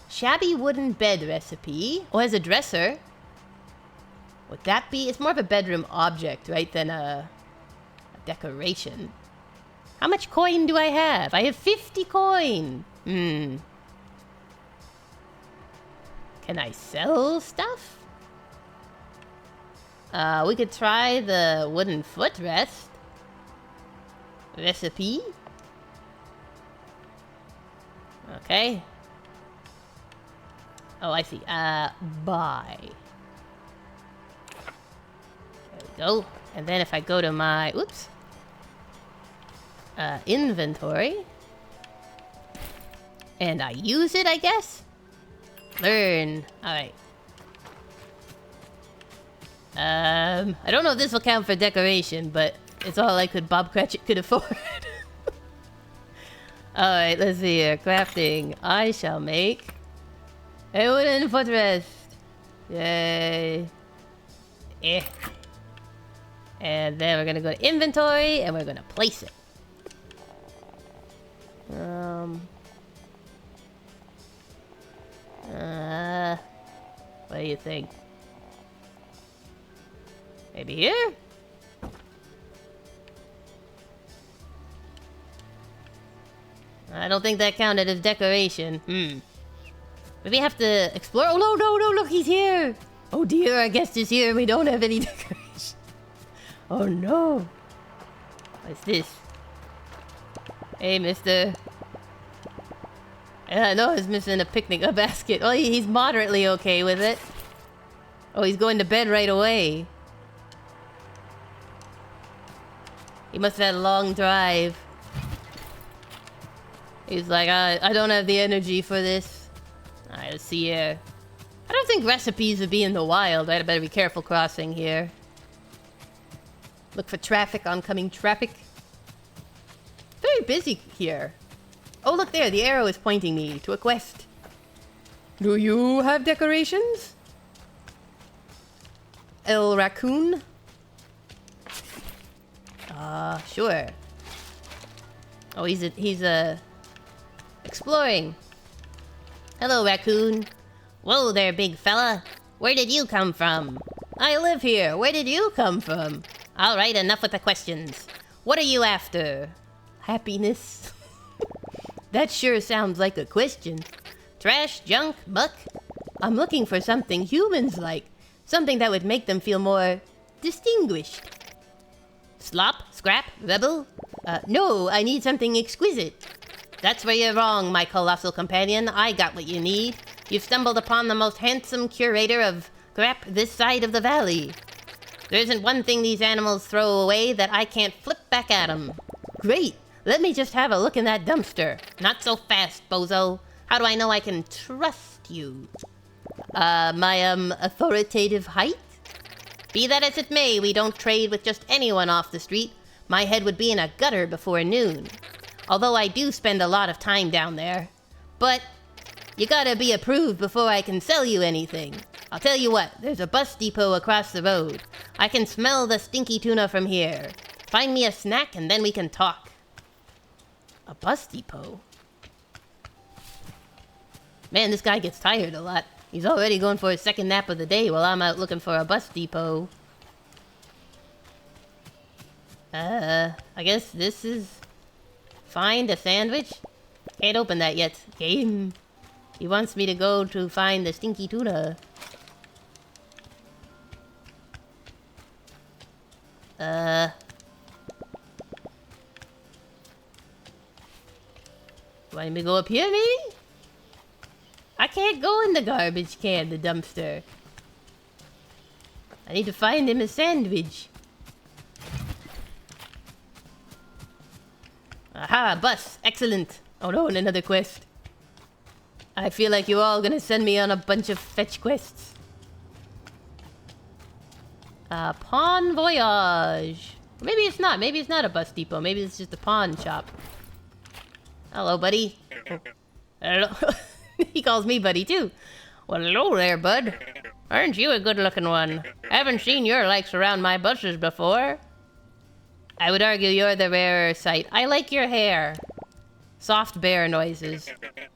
Speaker 1: Shabby wooden bed recipe. Oh, has a dresser. Would that be... It's more of a bedroom object, right, than a decoration. How much coin do I have? I have 50 coin. Can I sell stuff? We could try the wooden footrest. Recipe. Okay. Oh, I see. Buy. There we go. And then if I go to my, oops. Inventory. And I use it, I guess? Learn. Alright. I don't know if this will count for decoration, but it's all I could Bob Cratchit could afford. Alright, let's see here. Crafting. I shall make a wooden footrest. Yay. Eh. And then we're gonna go to inventory and we're gonna place it. What do you think? Maybe here? I don't think that counted as decoration. Maybe I have to explore. Oh, no, no, no, look, he's here. Oh, dear, our guest is here. We don't have any decoration. Oh, no. What's this? Hey, mister. I know he's missing a basket. Oh, he's moderately okay with it. Oh, he's going to bed right away. He must have had a long drive. He's like, I don't have the energy for this. Alright, let's see here. I don't think recipes would be in the wild. I'd better be careful crossing here. Look for traffic, oncoming traffic. Very busy here. Oh, look there. The arrow is pointing me to a quest. Do you have decorations? El Raccoon? Sure. Oh, he's exploring. Hello, Raccoon. Whoa there, big fella. Where did you come from? I live here. Where did you come from? All right, enough with the questions. What are you after? Happiness. That sure sounds like a question. Trash, junk, muck? I'm looking for something humans like. Something that would make them feel more distinguished. Slop, scrap, rebel? No, I need something exquisite. That's where you're wrong, my colossal companion. I got what you need. You've stumbled upon the most handsome curator of crap this side of the valley. There isn't one thing these animals throw away that I can't flip back at them. Great. Let me just have a look in that dumpster. Not so fast, bozo. How do I know I can trust you? My authoritative height? Be that as it may, we don't trade with just anyone off the street. My head would be in a gutter before noon. Although I do spend a lot of time down there. But you gotta be approved before I can sell you anything. I'll tell you what, there's a bus depot across the road. I can smell the stinky tuna from here. Find me a snack and then we can talk. A bus depot? Man, this guy gets tired a lot. He's already going for his second nap of the day while I'm out looking for a bus depot. I guess this is... Find a sandwich? Can't open that yet. Game. He wants me to go to find the stinky tuna. Want me to go up here, maybe? I can't go in the garbage can, the dumpster. I need to find him a sandwich. Aha, bus. Excellent. Oh no, and another quest. I feel like you're all gonna send me on a bunch of fetch quests. Pawn voyage. Maybe it's not. Maybe it's not a bus depot. Maybe it's just a pawn shop. Hello, buddy. Hello. He calls me buddy, too. Well, hello there, bud. Aren't you a good-looking one? Haven't seen your likes around my buses before. I would argue you're the rarer sight. I like your hair. Soft bear noises.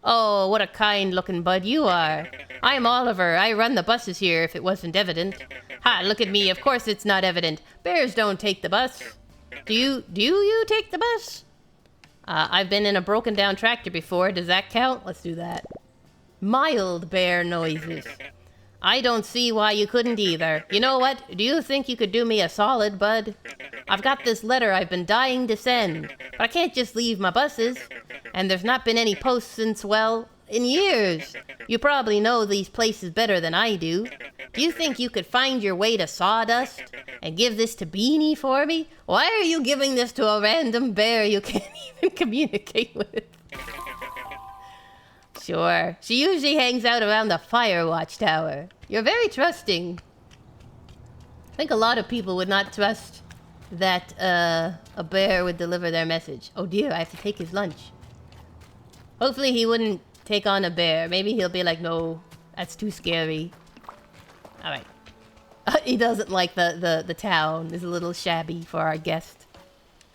Speaker 1: Oh, what a kind-looking bud you are. I'm Oliver. I run the buses here, if it wasn't evident. Ha, look at me. Of course it's not evident. Bears don't take the bus. Do you take the bus? I've been in a broken-down tractor before. Does that count? Let's do that. Mild bear noises. I don't see why you couldn't either. You know what? Do you think you could do me a solid, bud? I've got this letter I've been dying to send, but I can't just leave my buses. And there's not been any posts since, well, in years. You probably know these places better than I do. Do you think you could find your way to Sawdust and give this to Beanie for me? Why are you giving this to a random bear you can't even communicate with? Sure. She usually hangs out around the fire watchtower. You're very trusting. I think a lot of people would not trust that a bear would deliver their message. Oh dear, I have to take his lunch. Hopefully he wouldn't take on a bear. Maybe he'll be like, no, that's too scary. Alright. He doesn't like the town. It's a little shabby for our guest.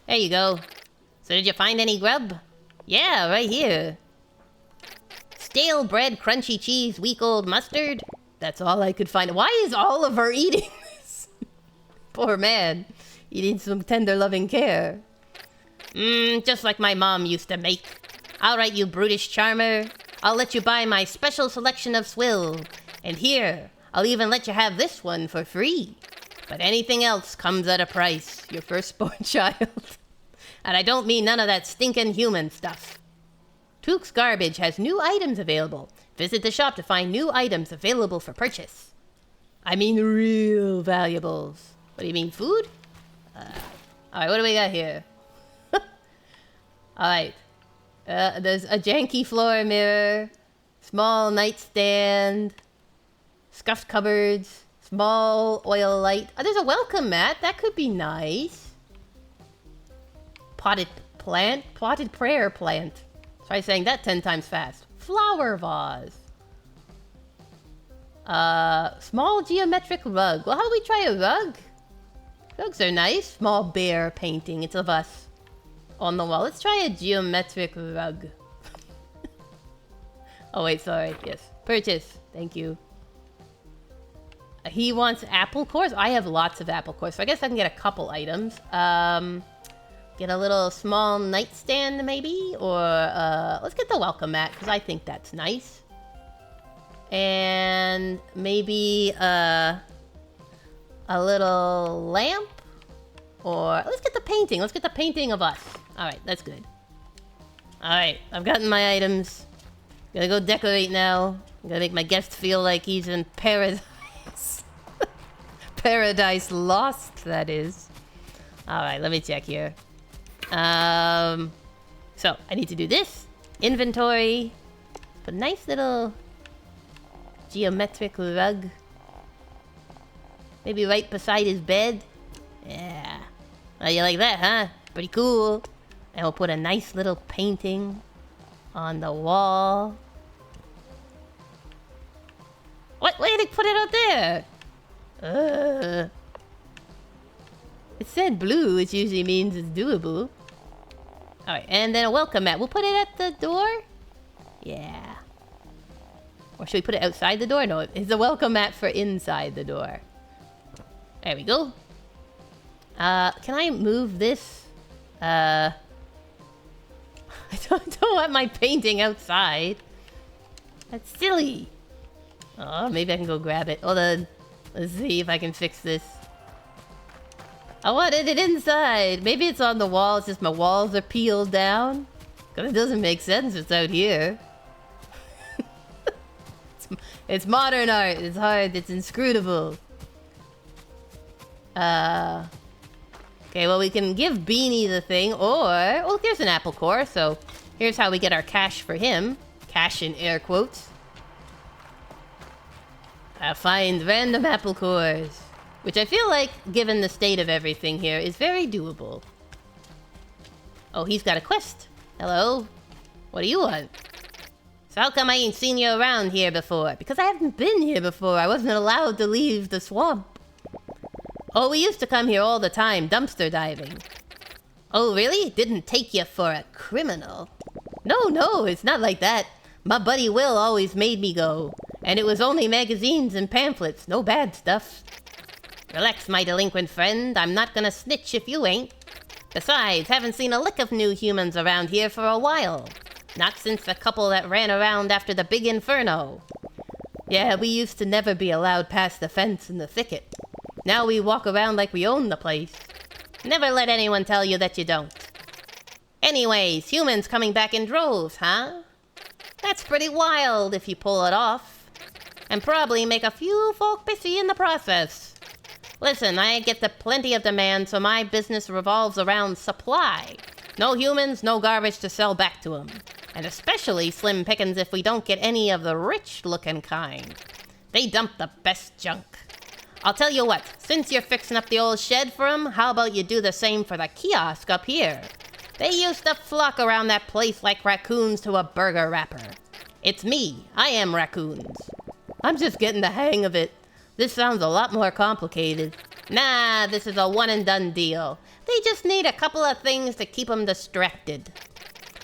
Speaker 1: There you go. So did you find any grub? Yeah, right here. Stale bread, crunchy cheese, week-old mustard. That's all I could find. Why is Oliver eating this? Poor man. He needs some tender, loving care. Just like my mom used to make. All right, you brutish charmer. I'll let you buy my special selection of swill. And here, I'll even let you have this one for free. But anything else comes at a price. Your firstborn child. And I don't mean none of that stinking human stuff. Took's Garbage has new items available. Visit the shop to find new items available for purchase. I mean real valuables. What do you mean, food? Alright, what do we got here? Alright. There's a janky floor mirror, small nightstand, scuffed cupboards, small oil light. Oh, there's a welcome mat. That could be nice. Potted prayer plant. Try saying that 10 times fast. Flower vase. Small geometric rug. Well, how about we try a rug? Rugs are nice. Small bear painting. It's of us on the wall. Let's try a geometric rug. Oh, wait, sorry. Yes. Purchase. Thank you. He wants apple cores. I have lots of apple cores, so I guess I can get a couple items. Get a little small nightstand, maybe? Or, let's get the welcome mat, because I think that's nice. And maybe, a little lamp? Or, let's get the painting. Let's get the painting of us. Alright, that's good. Alright, I've gotten my items. Gonna go decorate now. I'm gonna make my guest feel like he's in paradise. Paradise Lost, that is. Alright, let me check here. So, I need to do this. Inventory. Put a nice little geometric rug. Maybe right beside his bed. Yeah. Oh, you like that, huh? Pretty cool. And we'll put a nice little painting on the wall. What? Why did it put it out there? It said blue, which usually means it's doable. Alright, and then a welcome mat. We'll put it at the door? Yeah. Or should we put it outside the door? No, it's a welcome mat for inside the door. There we go. Can I move this? I don't want my painting outside. That's silly. Oh, maybe I can go grab it. Hold on. Let's see if I can fix this. I wanted it inside. Maybe it's on the wall. It's just my walls are peeled down. Because it doesn't make sense. It's out here. It's modern art. It's hard. It's inscrutable. Okay, well, we can give Beanie the thing, or... Well, there's an apple core, so... Here's how we get our cash for him. Cash in air quotes. Find random apple cores. Which I feel like, given the state of everything here, is very doable. Oh, he's got a quest. Hello? What do you want? So how come I ain't seen you around here before? Because I haven't been here before. I wasn't allowed to leave the swamp. Oh, we used to come here all the time, dumpster diving. Oh, really? Didn't take you for a criminal. No, it's not like that. My buddy Will always made me go. And it was only magazines and pamphlets, no bad stuff. Relax, my delinquent friend. I'm not gonna snitch if you ain't. Besides, haven't seen a lick of new humans around here for a while. Not since the couple that ran around after the big inferno. Yeah, we used to never be allowed past the fence in the thicket. Now we walk around like we own the place. Never let anyone tell you that you don't. Anyways, humans coming back in droves, huh? That's pretty wild if you pull it off. And probably make a few folk pissy in the process. Listen, I get the plenty of demand, so my business revolves around supply. No humans, no garbage to sell back to them. And especially slim pickings if we don't get any of the rich-looking kind. They dump the best junk. I'll tell you what, since you're fixing up the old shed for them, how about you do the same for the kiosk up here? They used to flock around that place like raccoons to a burger wrapper. It's me. I am raccoons. I'm just getting the hang of it. This sounds a lot more complicated. Nah, this is a one-and-done deal. They just need a couple of things to keep them distracted.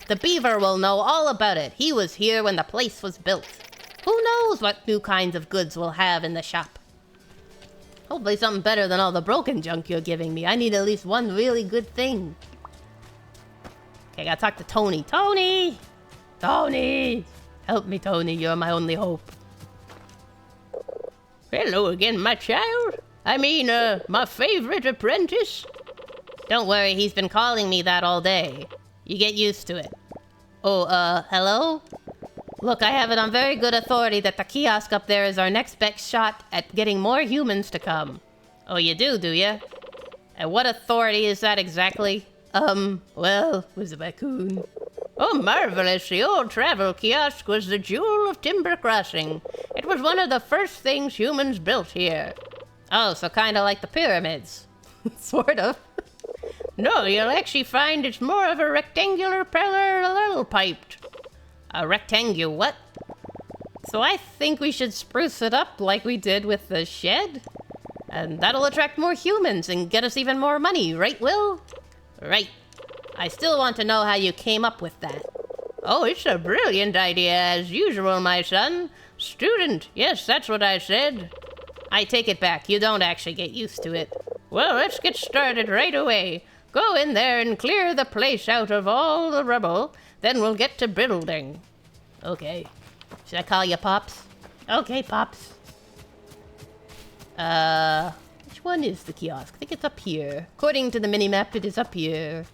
Speaker 1: The beaver will know all about it. He was here when the place was built. Who knows what new kinds of goods we'll have in the shop? Hopefully something better than all the broken junk you're giving me. I need at least one really good thing. Okay, I gotta talk to Tony. Tony! Tony! Help me, Tony. You're my only hope.
Speaker 2: Hello again, my child. I mean, my favorite apprentice.
Speaker 1: Don't worry, he's been calling me that all day. You get used to it. Oh, hello? Look, I have it on very good authority that the kiosk up there is our next best shot at getting more humans to come. Oh, you do you? And what authority is that exactly? Well, was a raccoon.
Speaker 2: Oh, marvelous. The old travel kiosk was the jewel of Timber Crossing. It was one of the first things humans built here.
Speaker 1: Oh, so kind of like the pyramids. Sort of.
Speaker 2: No, you'll actually find it's more of a rectangular parallel piped.
Speaker 1: A rectangle what? So I think we should spruce it up like we did with the shed. And that'll attract more humans and get us even more money, right, Will? Right. I still want to know how you came up with that.
Speaker 2: Oh, it's a brilliant idea, as usual, my son. Student, yes, that's what I said.
Speaker 1: I take it back. You don't actually get used to it.
Speaker 2: Well, let's get started right away. Go in there and clear the place out of all the rubble. Then we'll get to building.
Speaker 1: Okay. Should I call you Pops? Okay, Pops. Which one is the kiosk? I think it's up here. According to the minimap, it is up here.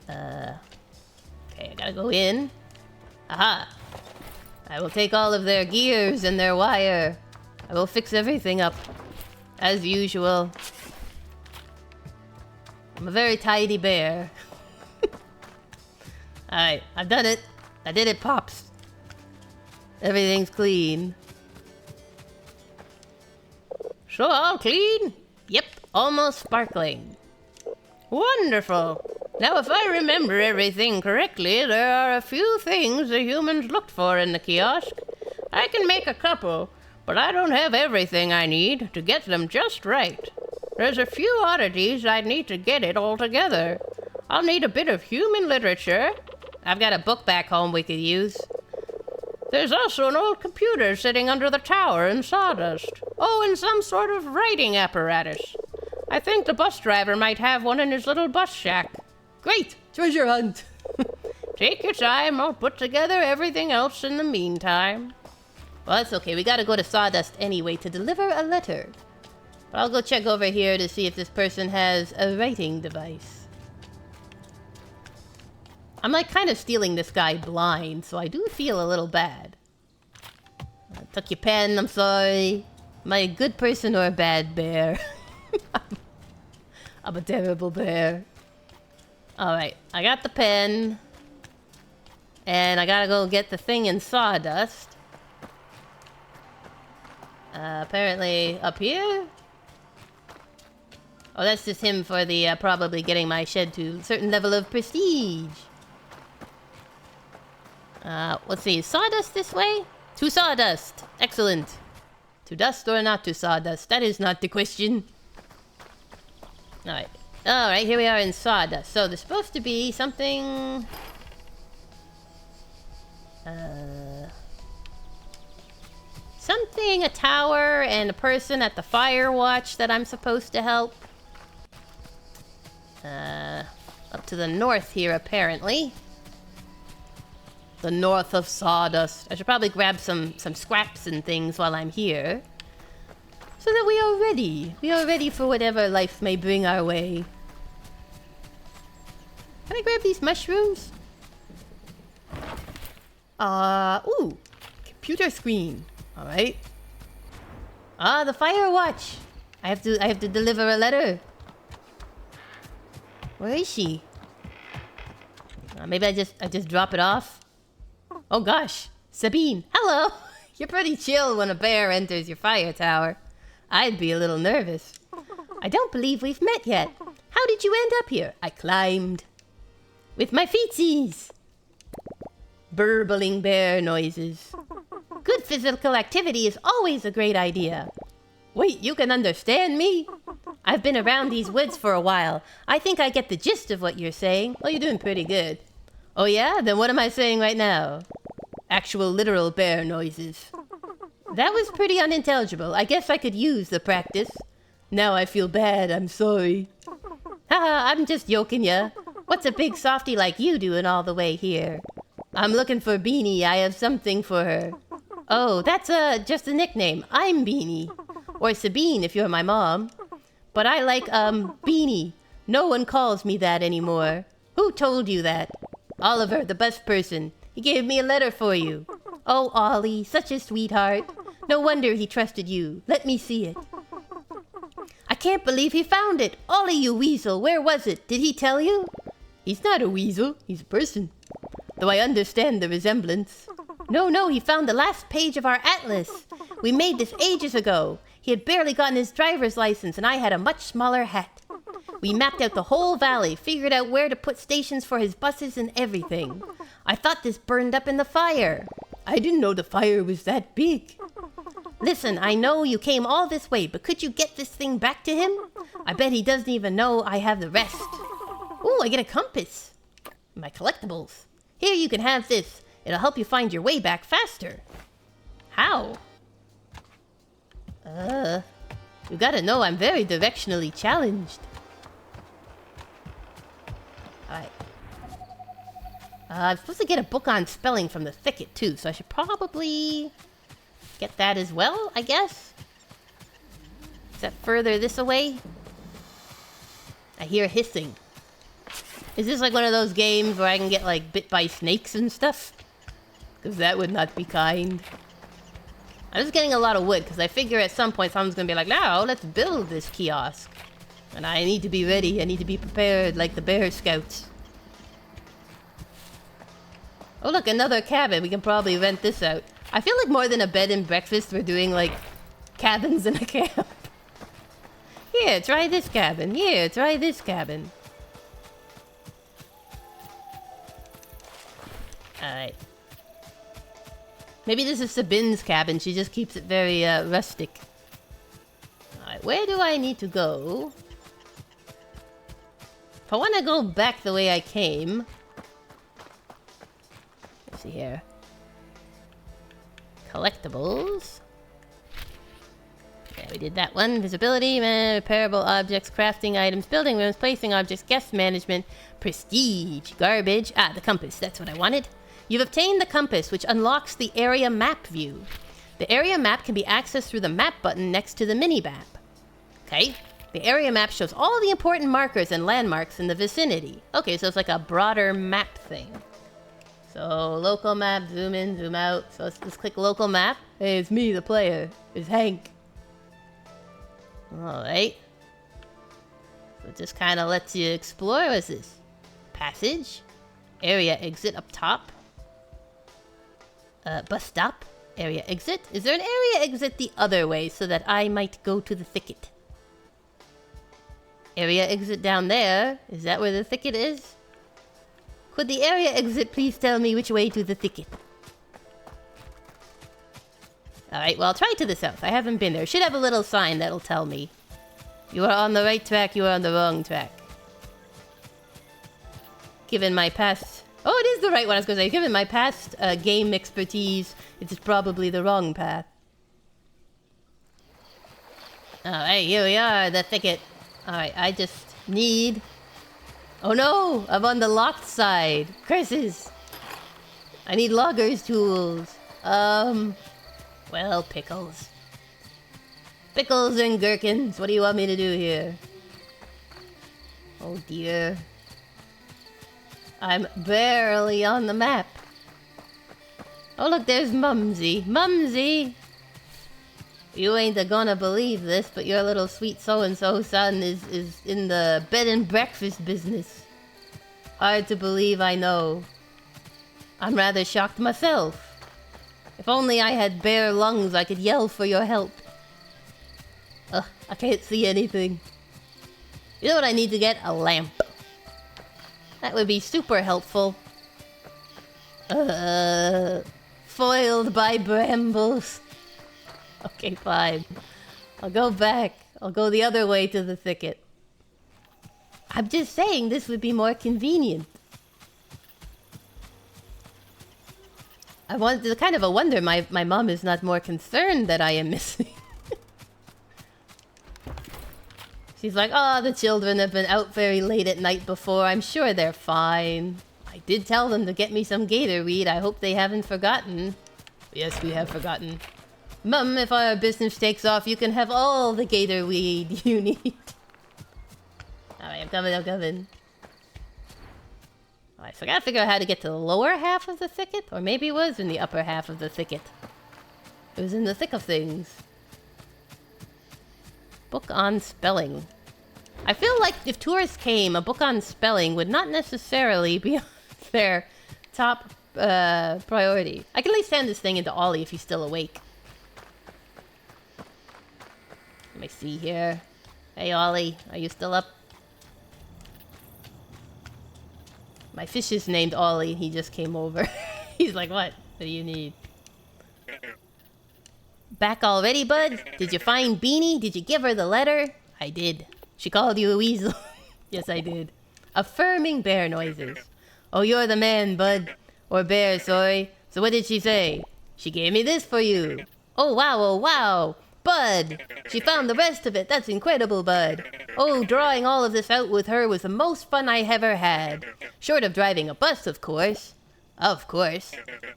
Speaker 1: Okay, I gotta go in. Aha! I will take all of their gears and their wire. I will fix everything up. As usual. I'm a very tidy bear. Alright, I've done it. I did it, Pops. Everything's clean.
Speaker 2: So all clean?
Speaker 1: Yep, almost sparkling.
Speaker 2: Wonderful. Now, if I remember everything correctly, there are a few things the humans looked for in the kiosk. I can make a couple, but I don't have everything I need to get them just right. There's a few oddities I'd need to get it all together. I'll need a bit of human literature.
Speaker 1: I've got a book back home we could use.
Speaker 2: There's also an old computer sitting under the tower in sawdust. Oh, and some sort of writing apparatus. I think the bus driver might have one in his little bus shack.
Speaker 1: Great! Treasure hunt!
Speaker 2: Take your time. I'll put together everything else in the meantime.
Speaker 1: Well, that's okay. We gotta go to Sawdust anyway to deliver a letter. But I'll go check over here to see if this person has a writing device. I'm like kind of stealing this guy blind, so I do feel a little bad. I took your pen, I'm sorry. Am I a good person or a bad bear? I'm a terrible bear. Alright, I got the pen. And I gotta go get the thing in Sawdust. Apparently up here? Oh, that's just him for the probably getting my shed to a certain level of prestige. Let's see, is Sawdust this way? To Sawdust! Excellent. To dust or not to Sawdust? That is not the question. Alright. Alright, here we are in Sawdust. So there's supposed to be something... something, a tower, and a person at the fire watch that I'm supposed to help. Up to the north here, apparently. The north of Sawdust. I should probably grab some scraps and things while I'm here. So that we are ready. We are ready for whatever life may bring our way. Can I grab these mushrooms? Ooh. Computer screen. Alright. The fire watch. I have to deliver a letter. Where is she? Maybe I just drop it off. Oh gosh. Sabine. Hello. You're pretty chill when a bear enters your fire tower. I'd be a little nervous. I don't believe we've met yet. How did you end up here? I climbed. With my feetsies. Burbling bear noises. Good physical activity is always a great idea. Wait, you can understand me? I've been around these woods for a while. I think I get the gist of what you're saying. Well, you're doing pretty good. Oh yeah? Then what am I saying right now? Actual literal bear noises. That was pretty unintelligible. I guess I could use the practice. Now I feel bad. I'm sorry. Haha, I'm just joking ya. What's a big softy like you doing all the way here? I'm looking for Beanie. I have something for her. Oh, that's just a nickname. I'm Beanie. Or Sabine if you're my mom. But I like, Beanie. No one calls me that anymore. Who told you that? Oliver, the bus person. He gave me a letter for you. Oh, Ollie, such a sweetheart. No wonder he trusted you. Let me see it. I can't believe he found it. Ollie, you weasel, where was it? Did he tell you? He's not a weasel. He's a person. Though I understand the resemblance. No, he found the last page of our atlas. We made this ages ago. He had barely gotten his driver's license and I had a much smaller hat. We mapped out the whole valley, figured out where to put stations for his buses and everything. I thought this burned up in the fire. I didn't know the fire was that big. Listen, I know you came all this way, but could you get this thing back to him? I bet he doesn't even know I have the rest. Ooh, I get a compass. My collectibles. Here, you can have this. It'll help you find your way back faster. How? You gotta know I'm very directionally challenged. Alright. I'm supposed to get a book on spelling from the thicket too, so I should probably get that as well, I guess. Is that further this away? I hear hissing. Is this like one of those games where I can get like bit by snakes and stuff? Because that would not be kind. I'm just getting a lot of wood because I figure at some point someone's going to be like, now let's build this kiosk. And I need to be ready. I need to be prepared like the Bear Scouts. Oh look, another cabin. We can probably rent this out. I feel like more than a bed and breakfast, we're doing like cabins in a camp. Here, try this cabin. Here, try this cabin. Alright. Maybe this is Sabine's cabin. She just keeps it very rustic. Alright, where do I need to go? If I want to go back the way I came... Let's see here. Collectibles. Yeah, we did that one. Visibility, repairable objects, crafting items, building rooms, placing objects, guest management, prestige, garbage. Ah, the compass. That's what I wanted. You've obtained the compass, which unlocks the area map view. The area map can be accessed through the map button next to the mini-map. Okay. The area map shows all the important markers and landmarks in the vicinity. Okay, so it's like a broader map thing. So, local map, zoom in, zoom out. So let's click local map. Hey, it's me, the player. It's Hank. Alright. So it just kind of lets you explore. What's this? Passage. Area exit up top. Bus stop. Area exit. Is there an area exit the other way so that I might go to the thicket? Area exit down there. Is that where the thicket is? Could the area exit please tell me which way to the thicket? Alright, well, I'll try to the south. I haven't been there. Should have a little sign that'll tell me. You are on the right track, you are on the wrong track. Given my past... Oh, it is the right one, I was going to say. Given my past game expertise, it is probably the wrong path. Alright, here we are, the thicket. Alright, I just need... Oh no! I'm on the locked side. Curses! I need logger's tools. Well, pickles. Pickles and gherkins. What do you want me to do here? Oh dear. I'm barely on the map. Oh look, there's Mumsy. Mumsy! You ain't gonna believe this, but your little sweet so-and-so son is in the bed and breakfast business. Hard to believe, I know. I'm rather shocked myself. If only I had bare lungs, I could yell for your help. Ugh, I can't see anything. You know what I need to get? A lamp. That would be super helpful. Foiled by brambles. Okay, fine. I'll go back. I'll go the other way to the thicket. I'm just saying this would be more convenient. I want to kind of a wonder my mom is not more concerned that I am missing. She's like, oh, the children have been out very late at night before. I'm sure they're fine. I did tell them to get me some gator weed. I hope they haven't forgotten. Yes, we have forgotten. Mum, if our business takes off, you can have all the gator weed you need. Alright, I'm coming. Alright, so I gotta figure out how to get to the lower half of the thicket. Or maybe it was in the upper half of the thicket. It was in the thick of things. Book on spelling. I feel like if tourists came, a book on spelling would not necessarily be their top priority. I can at least hand this thing into Ollie if he's still awake. Let me see here. Hey Ollie, are you still up? My fish is named Ollie. He just came over. He's like, what? What do you need? Back already, bud? Did you find Beanie? Did you give her the letter? I did. She called you a weasel. Yes, I did. Affirming bear noises. Oh, you're the man, bud. Or bear, sorry. So what did she say? She gave me this for you. Oh, wow, oh, wow. Bud! She found the rest of it. That's incredible, bud. Oh, drawing all of this out with her was the most fun I ever had. Short of driving a bus, of course. Of course.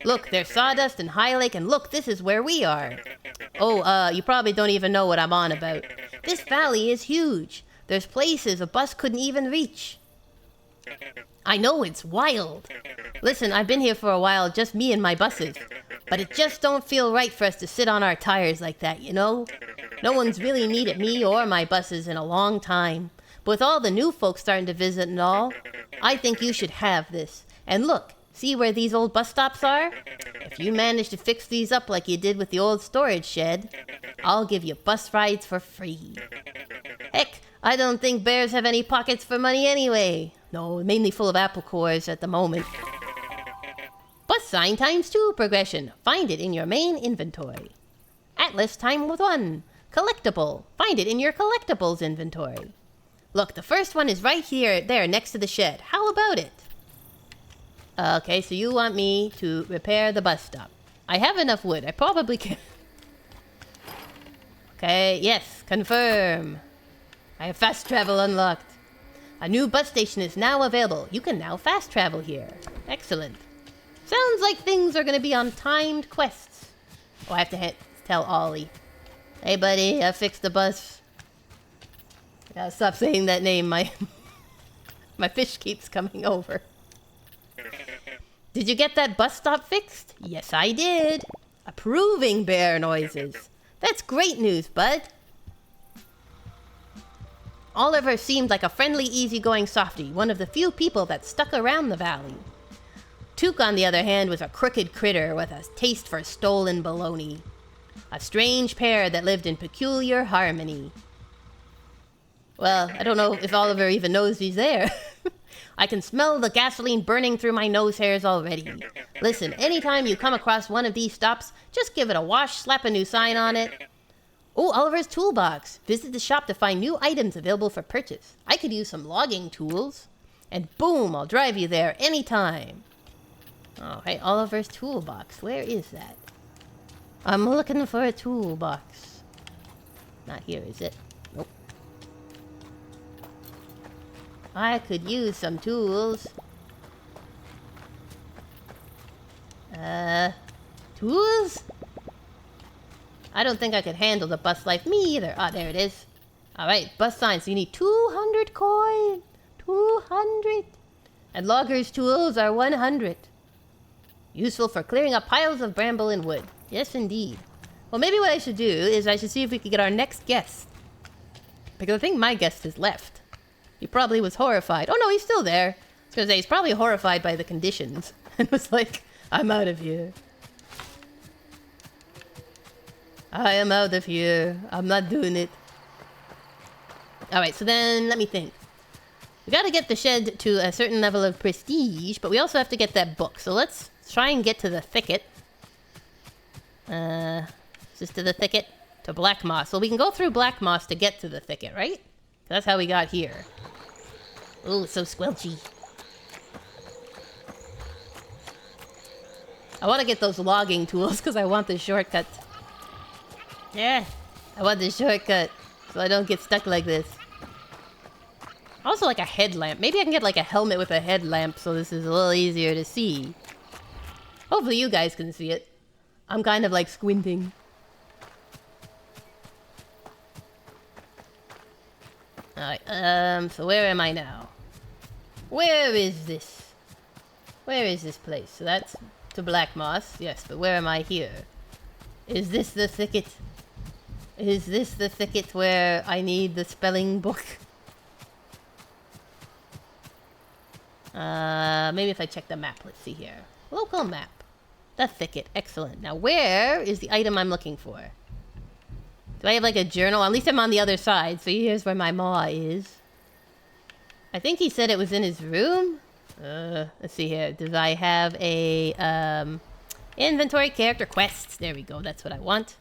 Speaker 1: Look, there's Sawdust and High Lake, and look, this is where we are. Oh, you probably don't even know what I'm on about. This valley is huge. There's places a bus couldn't even reach. I know, it's wild. Listen, I've been here for a while, just me and my buses. But it just don't feel right for us to sit on our tires like that, you know? No one's really needed me or my buses in a long time. But with all the new folks starting to visit and all, I think you should have this. And look, see where these old bus stops are? If you manage to fix these up like you did with the old storage shed, I'll give you bus rides for free. Heck, I don't think bears have any pockets for money anyway. No, mainly full of apple cores at the moment. Bus sign ×2 progression. Find it in your main inventory. Atlas ×1. Collectible. Find it in your collectibles inventory. Look, the first one is right here, there, next to the shed. How about it? Okay, so you want me to repair the bus stop. I have enough wood. I probably can. Okay, yes, confirm. I have fast travel unlocked. A new bus station is now available. You can now fast travel here. Excellent. Sounds like things are going to be on timed quests. Oh, I have to tell Ollie. Hey, buddy, I fixed the bus. I gotta stop saying that name. My fish keeps coming over. Did you get that bus stop fixed? Yes, I did. Approving bear noises. That's great news, bud. Oliver seemed like a friendly, easygoing softy, one of the few people that stuck around the valley. Took, on the other hand, was a crooked critter with a taste for stolen baloney. A strange pair that lived in peculiar harmony. Well, I don't know if Oliver even knows he's there. I can smell the gasoline burning through my nose hairs already. Listen, anytime you come across one of these stops, just give it a wash, slap a new sign on it. Oh, Oliver's toolbox. Visit the shop to find new items available for purchase. I could use some logging tools. And boom, I'll drive you there anytime. Oh, hey, Oliver's toolbox. Where is that? I'm looking for a toolbox. Not here, is it? Nope. I could use some tools. Tools? I don't think I could handle the bus life. Me either. Ah, there it is. Alright, bus sign. So you need 200 coin. 200. And logger's tools are 100. Useful for clearing up piles of bramble and wood. Yes, indeed. Well, maybe what I should do is I should see if we could get our next guest. Because I think my guest has left. He probably was horrified. Oh no, he's still there. I was gonna say, he's probably horrified by the conditions. And was like, I'm out of here. I am out of here. I'm not doing it. Alright, so then let me think. We gotta get the shed to a certain level of prestige, but we also have to get that book. So let's try and get to the thicket. Is this to the thicket? To Black Moss. Well, we can go through Black Moss to get to the thicket, right? That's how we got here. Ooh, it's so squelchy. I want to get those logging tools because I want the shortcut. Yeah, I want the shortcut so I don't get stuck like this. Also like a headlamp. Maybe I can get like a helmet with a headlamp so this is a little easier to see. Hopefully you guys can see it. I'm kind of like squinting. Alright, so where am I now? Where is this? Where is this place? So that's to Black Moss, yes, but where am I here? Is this the thicket? Is this the thicket where I need the spelling book? Maybe if I check the map, let's see here. Local map. The thicket, excellent. Now where is the item I'm looking for? Do I have like a journal? At least I'm on the other side, so here's where my maw is. I think he said it was in his room. Let's see here. Does I have a, inventory character quests? There we go, that's what I want.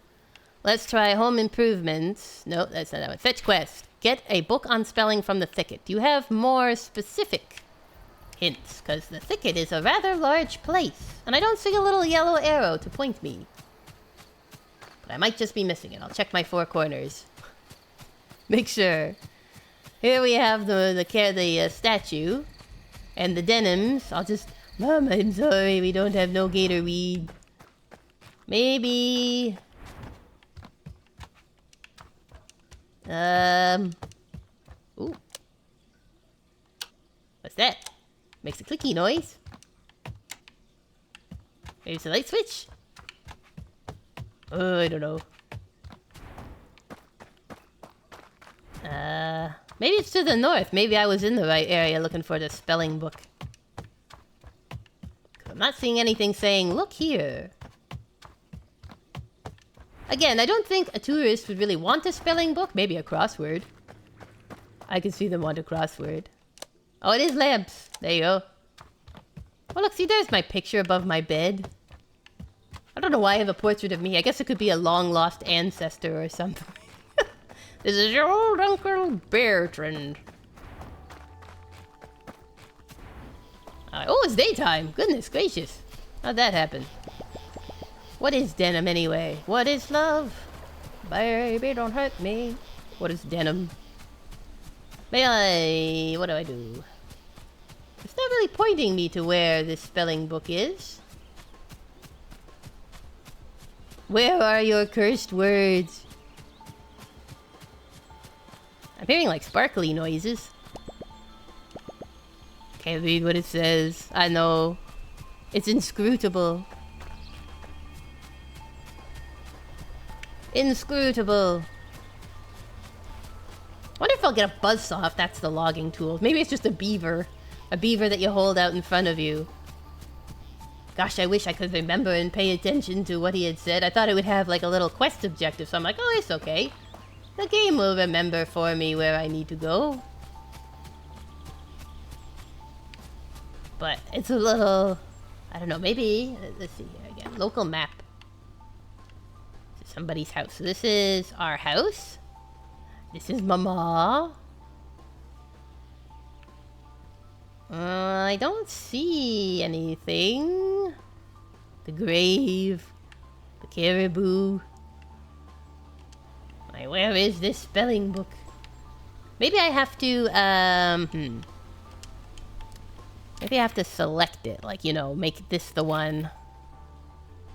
Speaker 1: Let's try home improvements. No, that's not that one. Fetch quest. Get a book on spelling from the thicket. Do you have more specific hints? Because the thicket is a rather large place. And I don't see a little yellow arrow to point me. But I might just be missing it. I'll check my four corners. Make sure. Here we have the statue. And the denims. I'll just... Mom, I'm sorry. We don't have no gator weed. Maybe... Ooh. What's that? Makes a clicky noise. Maybe it's a light switch? Oh, I don't know. Maybe it's to the north. Maybe I was in the right area looking for the spelling book. I'm not seeing anything saying, look here. Again, I don't think a tourist would really want a spelling book. Maybe a crossword. I can see them want a crossword. Oh, it is lamps. There you go. Oh, look, see, there's my picture above my bed. I don't know why I have a portrait of me. I guess it could be a long-lost ancestor or something. This is your old Uncle Bertrand. Oh, it's daytime. Goodness gracious. How'd that happen? What is denim anyway? What is love? Baby, don't hurt me. What is denim? What do I do? It's not really pointing me to where this spelling book is. Where are your cursed words? I'm hearing like sparkly noises. Can't read what it says. I know. It's inscrutable. Inscrutable. Wonder if I'll get a buzzsaw if that's the logging tool. Maybe it's just a beaver. A beaver that you hold out in front of you. Gosh, I wish I could remember and pay attention to what he had said. I thought it would have like a little quest objective, so I'm like, oh, it's okay. The game will remember for me where I need to go. But it's a little... I don't know, maybe... Let's see here again. Local map. This is somebody's house. So this is our house. This is Mama. I don't see anything. The grave. The caribou. Like, where is this spelling book? Maybe I have to, Maybe I have to select it. Like, you know, make this the one.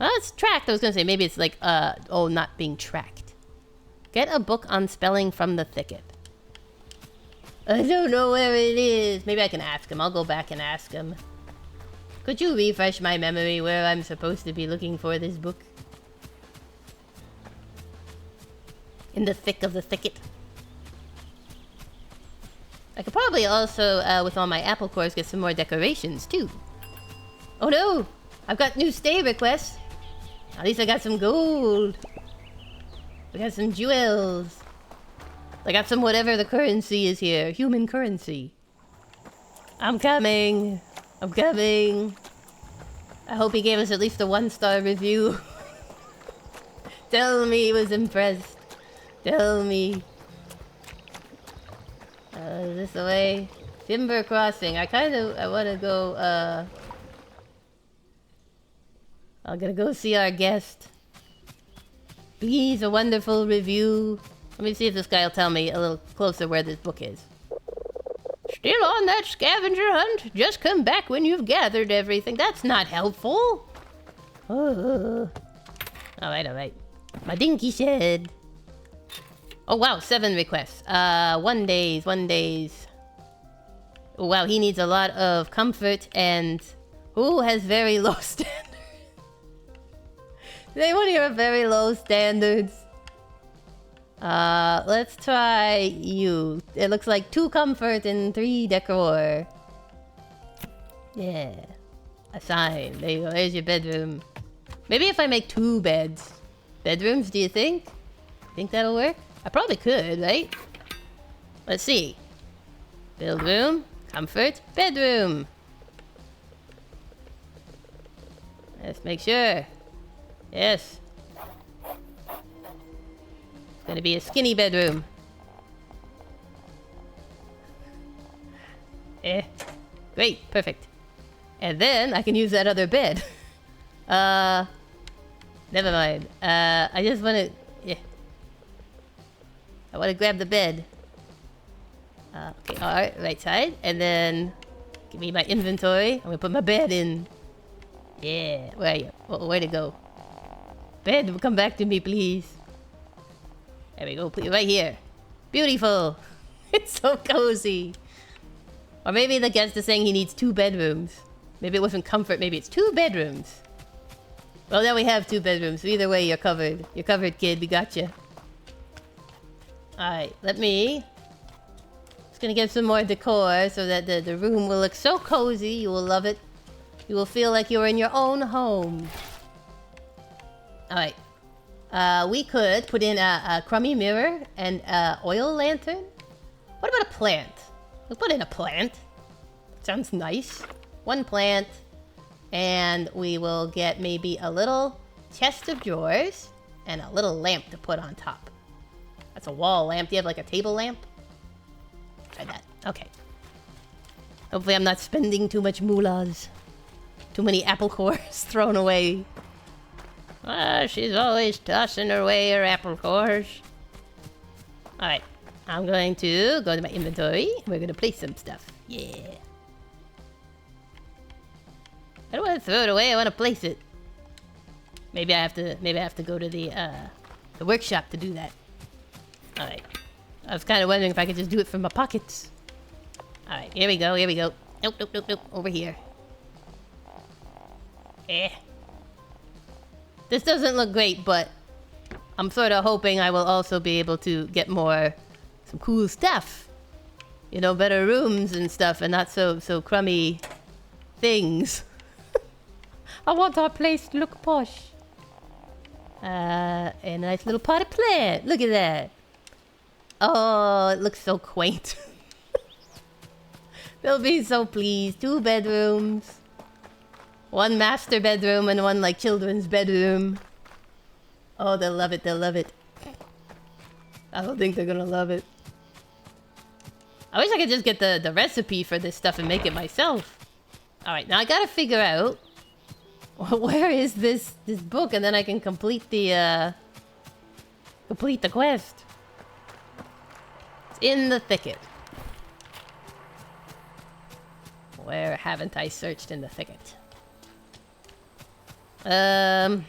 Speaker 1: Well, it's tracked. I was gonna say maybe it's like oh, not being tracked. Get a book on spelling from the thicket. I don't know where it is. Maybe I can ask him. I'll go back and ask him. Could you refresh my memory where I'm supposed to be looking for this book? In the thick of the thicket. I could probably also, with all my apple cores, get some more decorations, too. Oh no! I've got new stay requests! At least I got some gold. I got some jewels. I got some whatever the currency is here. Human currency. I'm coming. I'm coming. I hope he gave us at least a 1-star review. Tell me he was impressed. Tell me. Is this the way? Timber Crossing. I want to go, I'm gonna go see our guest. Please, a wonderful review. Let me see if this guy will tell me a little closer where this book is.
Speaker 2: Still on that scavenger hunt? Just come back when you've gathered everything. That's not helpful.
Speaker 1: Oh. Alright. My dinky shed. Oh wow, 7 requests. 1 days. Oh wow, he needs a lot of comfort and... Who has very low standards? Does anyone here have very low standards? Let's try you. It looks like 2 comfort and 3 decor. Yeah. Assign. There you go. There's your bedroom. Maybe if I make 2 bedrooms, do you think? Think that'll work? I probably could, right? Let's see. Build room, comfort, bedroom. Let's make sure. Yes. It's gonna be a skinny bedroom. Great, perfect. And then I can use that other bed. Never mind. I just wanna... Yeah. I wanna grab the bed. Okay, alright, right side. And then... Give me my inventory. I'm gonna put my bed in. Yeah, where are you? Oh, where to go? Bed, come back to me, please. There we go, please. Right here. Beautiful. It's so cozy. Or maybe the guest is saying he needs 2 bedrooms. Maybe it wasn't comfort, maybe it's 2 bedrooms. Well, now we have 2 bedrooms. So either way, you're covered. You're covered, kid. We got you. Alright, let me... Just gonna get some more decor so that the room will look so cozy. You will love it. You will feel like you're in your own home. Alright. We could put in a crummy mirror and a oil lantern. What about a plant? We'll put in a plant. Sounds nice. 1 plant. And we will get maybe a little chest of drawers and a little lamp to put on top. That's a wall lamp. Do you have like a table lamp? Try that. Okay. Hopefully I'm not spending too much moolahs. Too many apple cores thrown away.
Speaker 2: She's always tossing away her apple cores.
Speaker 1: Alright. I'm going to go to my inventory. We're going to place some stuff. Yeah. I don't want to throw it away. I want to place it. Maybe I have to go to the workshop to do that. Alright. I was kind of wondering if I could just do it from my pockets. Alright, here we go. Nope. Over here. This doesn't look great, but I'm sort of hoping I will also be able to get some cool stuff. You know, better rooms and stuff, and not so crummy things. I want our place to look posh. A nice little potted plant. Look at that. Oh, it looks so quaint. They'll be so pleased. 2 bedrooms. 1 master bedroom and 1 like children's bedroom. Oh, they'll love it. I don't think they're gonna love it. I wish I could just get the recipe for this stuff and make it myself. Alright, now I gotta figure out where is this book, and then I can complete the quest. It's in the thicket. Where haven't I searched in the thicket? Well,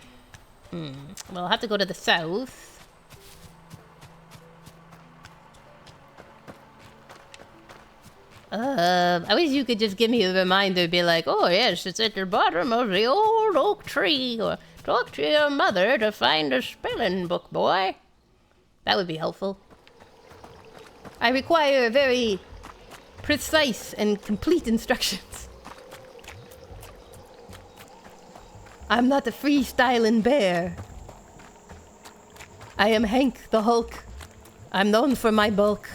Speaker 1: I'll have to go to the south. I wish you could just give me a reminder, be like, oh yes, it's at the bottom of the old oak tree, or talk to your mother to find a spelling book, boy. That would be helpful. I require very precise and complete instructions. I'm not a freestyling bear. I am Hank the Hulk. I'm known for my bulk.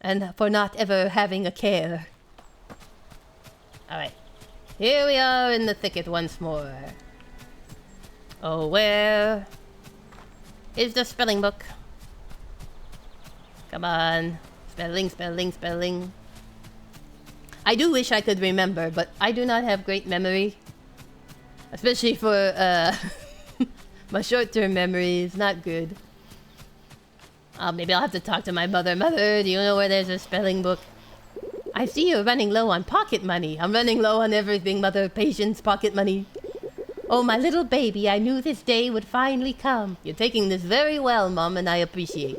Speaker 1: And for not ever having a care. Alright. Here we are in the thicket once more. Oh, where is the spelling book? Come on. Spelling, spelling, spelling. I do wish I could remember, but I do not have great memory. Especially for, my short-term memory is not good. Maybe I'll have to talk to my mother. Mother, do you know where there's a spelling book? I see you're running low on pocket money. I'm running low on everything, Mother. Patience, pocket money. Oh, my little baby, I knew this day would finally come. You're taking this very well, Mom, and I appreciate.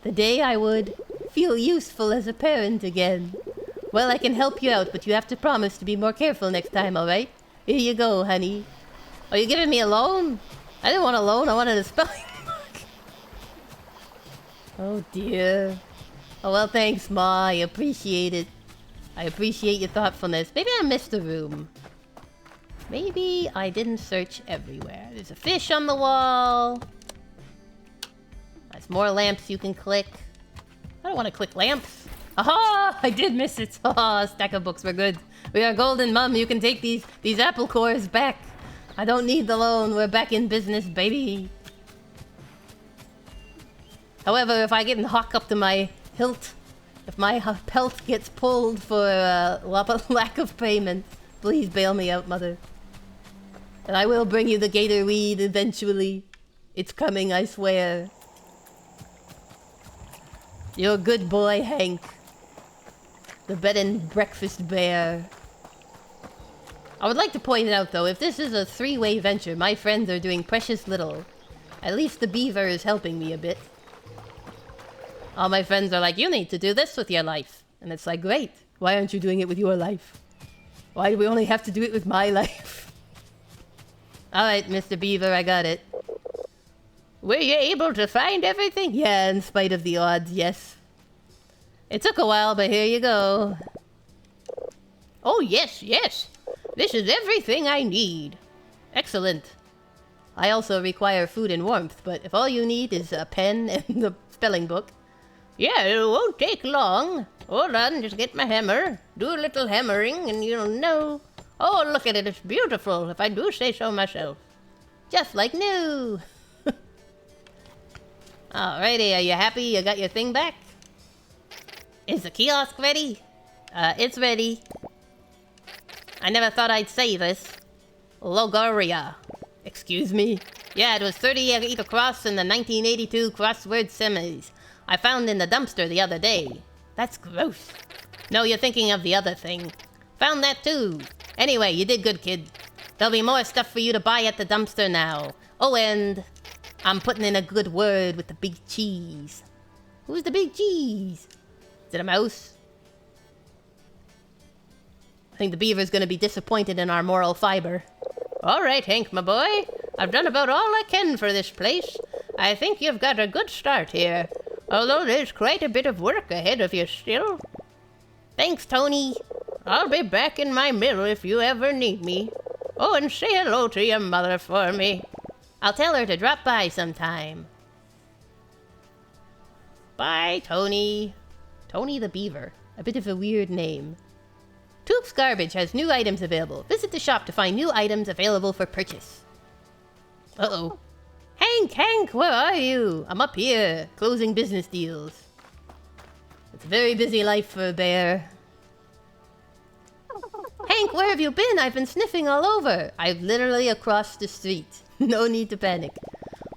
Speaker 1: The day I would feel useful as a parent again. Well, I can help you out, but you have to promise to be more careful next time, alright? Here you go, honey. Oh, you giving me a loan? I didn't want a loan, I wanted a spelling. Oh dear. Oh well, thanks, Ma. I appreciate it. I appreciate your thoughtfulness. Maybe I missed a room. Maybe I didn't search everywhere. There's a fish on the wall. There's more lamps you can click. I don't want to click lamps. Aha! I did miss it. Ah, stack of books. We're good. We are golden, Mum. You can take these apple cores back. I don't need the loan. We're back in business, baby. However, if I get in hock up to my hilt, if my pelt gets pulled for lack of payment, please bail me out, Mother. And I will bring you the gator weed eventually. It's coming, I swear. You're a good boy, Hank. The bed and breakfast bear. I would like to point out, though, if this is a three-way venture, my friends are doing precious little. At least the beaver is helping me a bit. All my friends are like, you need to do this with your life. And it's like, great. Why aren't you doing it with your life? Why do we only have to do it with my life? Alright, Mr. Beaver, I got it.
Speaker 2: Were you able to find everything?
Speaker 1: Yeah, in spite of the odds, yes. It took a while, but here you go.
Speaker 2: Oh, yes, yes. This is everything I need.
Speaker 1: Excellent. I also require food and warmth, but if all you need is a pen and the spelling book...
Speaker 2: Yeah, it won't take long. Hold on, just get my hammer. Do a little hammering and you'll know. Oh, look at it, it's beautiful, if I do say so myself.
Speaker 1: Just like new. Alrighty, are you happy you got your thing back? Is the kiosk ready? It's ready. I never thought I'd say this. Logaria. Excuse me? Yeah, it was 38 across in the 1982 crossword semis. I found in the dumpster the other day. That's gross. No, you're thinking of the other thing. Found that too. Anyway, you did good, kid. There'll be more stuff for you to buy at the dumpster now. Oh, and I'm putting in a good word with the big cheese. Who's the big cheese? Is it a mouse? I think the beaver's gonna be disappointed in our moral fiber.
Speaker 2: All right, Hank, my boy. I've done about all I can for this place. I think you've got a good start here. Although there's quite a bit of work ahead of you still.
Speaker 1: Thanks, Tony.
Speaker 2: I'll be back in my mill if you ever need me. Oh, and say hello to your mother for me.
Speaker 1: I'll tell her to drop by sometime. Bye, Tony. Tony the Beaver. A bit of a weird name. Toop's Garbage has new items available. Visit the shop to find new items available for purchase. Uh-oh. Hank, where are you? I'm up here, closing business deals. It's a very busy life for a bear. Hank, where have you been? I've been sniffing all over. I'm literally across the street. No need to panic.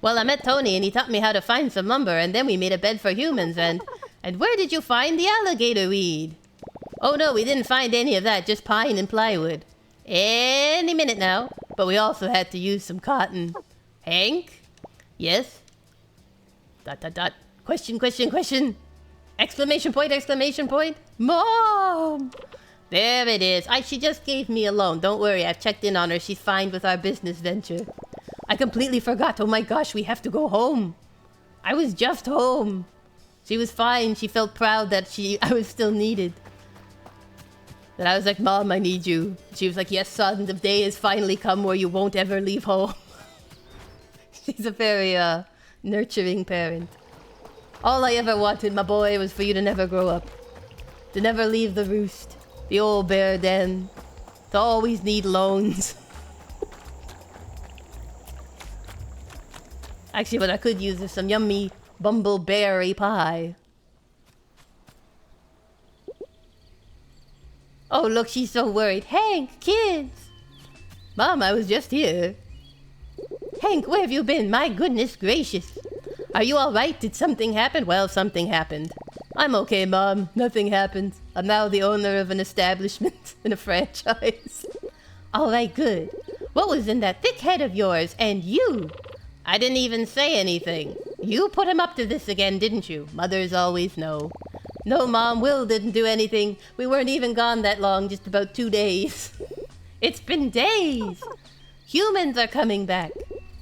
Speaker 1: Well, I met Tony and he taught me how to find some lumber and then we made a bed for humans and where did you find the alligator weed? Oh no, we didn't find any of that, just pine and plywood. Any minute now. but we also had to use some cotton. Hank? Yes? ... Question, question, question. Exclamation point, exclamation point. Mom! There it is. She just gave me a loan. Don't worry, I've checked in on her. She's fine with our business venture. I completely forgot. Oh my gosh, we have to go home. I was just home. She was fine. She felt proud that I was still needed. Then I was like, Mom, I need you. She was like, yes, son, the day has finally come where you won't ever leave home. She's a very nurturing parent. All I ever wanted, my boy, was for you to never grow up. To never leave the roost. The old bear den. To always need loans. Actually, what I could use is some yummy bumbleberry pie. Oh, look, she's so worried. Hank, kids! Mom, I was just here. Hank, where have you been? My goodness gracious. Are you alright? Did something happen? Well, something happened. I'm okay, Mom. Nothing happened. I'm now the owner of an establishment in a franchise. Alright, good. What was in that thick head of yours? And you? I didn't even say anything. You put him up to this again, didn't you? Mothers always know. No, Mom, Will didn't do anything. We weren't even gone that long, just about 2 days. It's been days. Humans are coming back.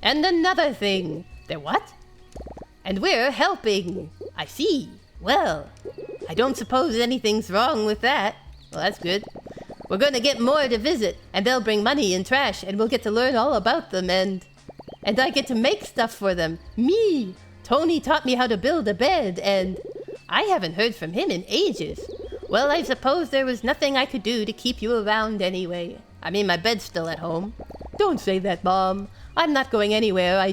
Speaker 1: And another thing. They're what? And we're helping. I see. Well, I don't suppose anything's wrong with that. Well, that's good. We're gonna get more to visit, and they'll bring money and trash, and we'll get to learn all about them, and I get to make stuff for them. Me! Tony taught me how to build a bed, and I haven't heard from him in ages. Well, I suppose there was nothing I could do to keep you around anyway. I mean, my bed's still at home. Don't say that, Mom. I'm not going anywhere,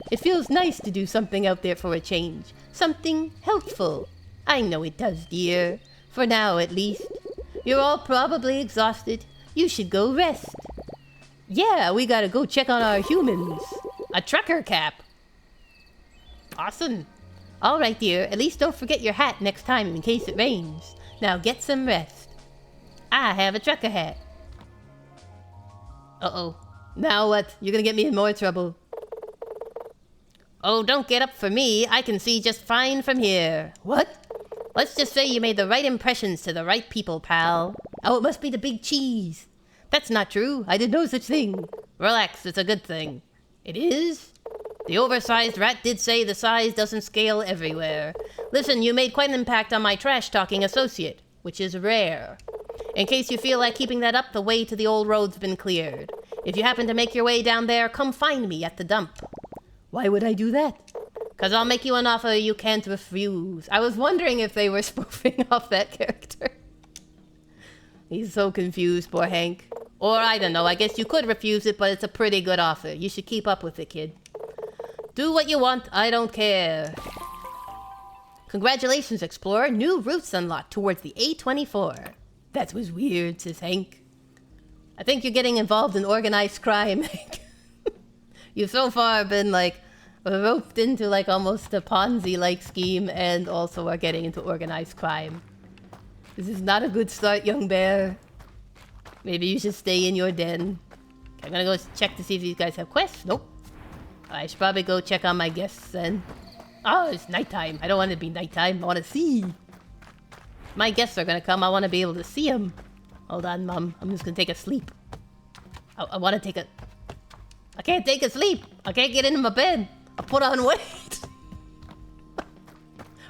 Speaker 1: it feels nice to do something out there for a change. Something helpful. I know it does, dear. For now, at least. You're all probably exhausted. You should go rest. Yeah, we gotta go check on our humans. A trucker cap. Awesome. Alright, dear. At least don't forget your hat next time in case it rains. Now get some rest. I have a trucker hat. Uh-oh. Now what? You're gonna get me in more trouble. Oh, don't get up for me. I can see just fine from here. What? Let's just say you made the right impressions to the right people, pal. Oh, it must be the big cheese. That's not true. I did no such thing. Relax, it's a good thing. It is? The oversized rat did say the size doesn't scale everywhere. Listen, you made quite an impact on my trash-talking associate, which is rare. In case you feel like keeping that up, the way to the old road's been cleared. If you happen to make your way down there, come find me at the dump. Why would I do that? Because I'll make you an offer you can't refuse. I was wondering if they were spoofing off that character. He's so confused, poor Hank. Or, I don't know, I guess you could refuse it, but it's a pretty good offer. You should keep up with it, kid. Do what you want, I don't care. Congratulations, explorer. New routes unlocked towards the A24. That was weird, says Hank. I think you're getting involved in organized crime, Hank. You've so far been, roped into, almost a Ponzi-like scheme, and also are getting into organized crime. This is not a good start, young bear. Maybe you should stay in your den. I'm gonna go check to see if these guys have quests. Nope. I should probably go check on my guests then. Oh, it's nighttime. I don't want it to be nighttime. I want to see. My guests are gonna come. I want to be able to see them. Hold on, Mom. I'm just gonna take a sleep. I want to take a... I can't take a sleep. I can't get into my bed. I put on weight.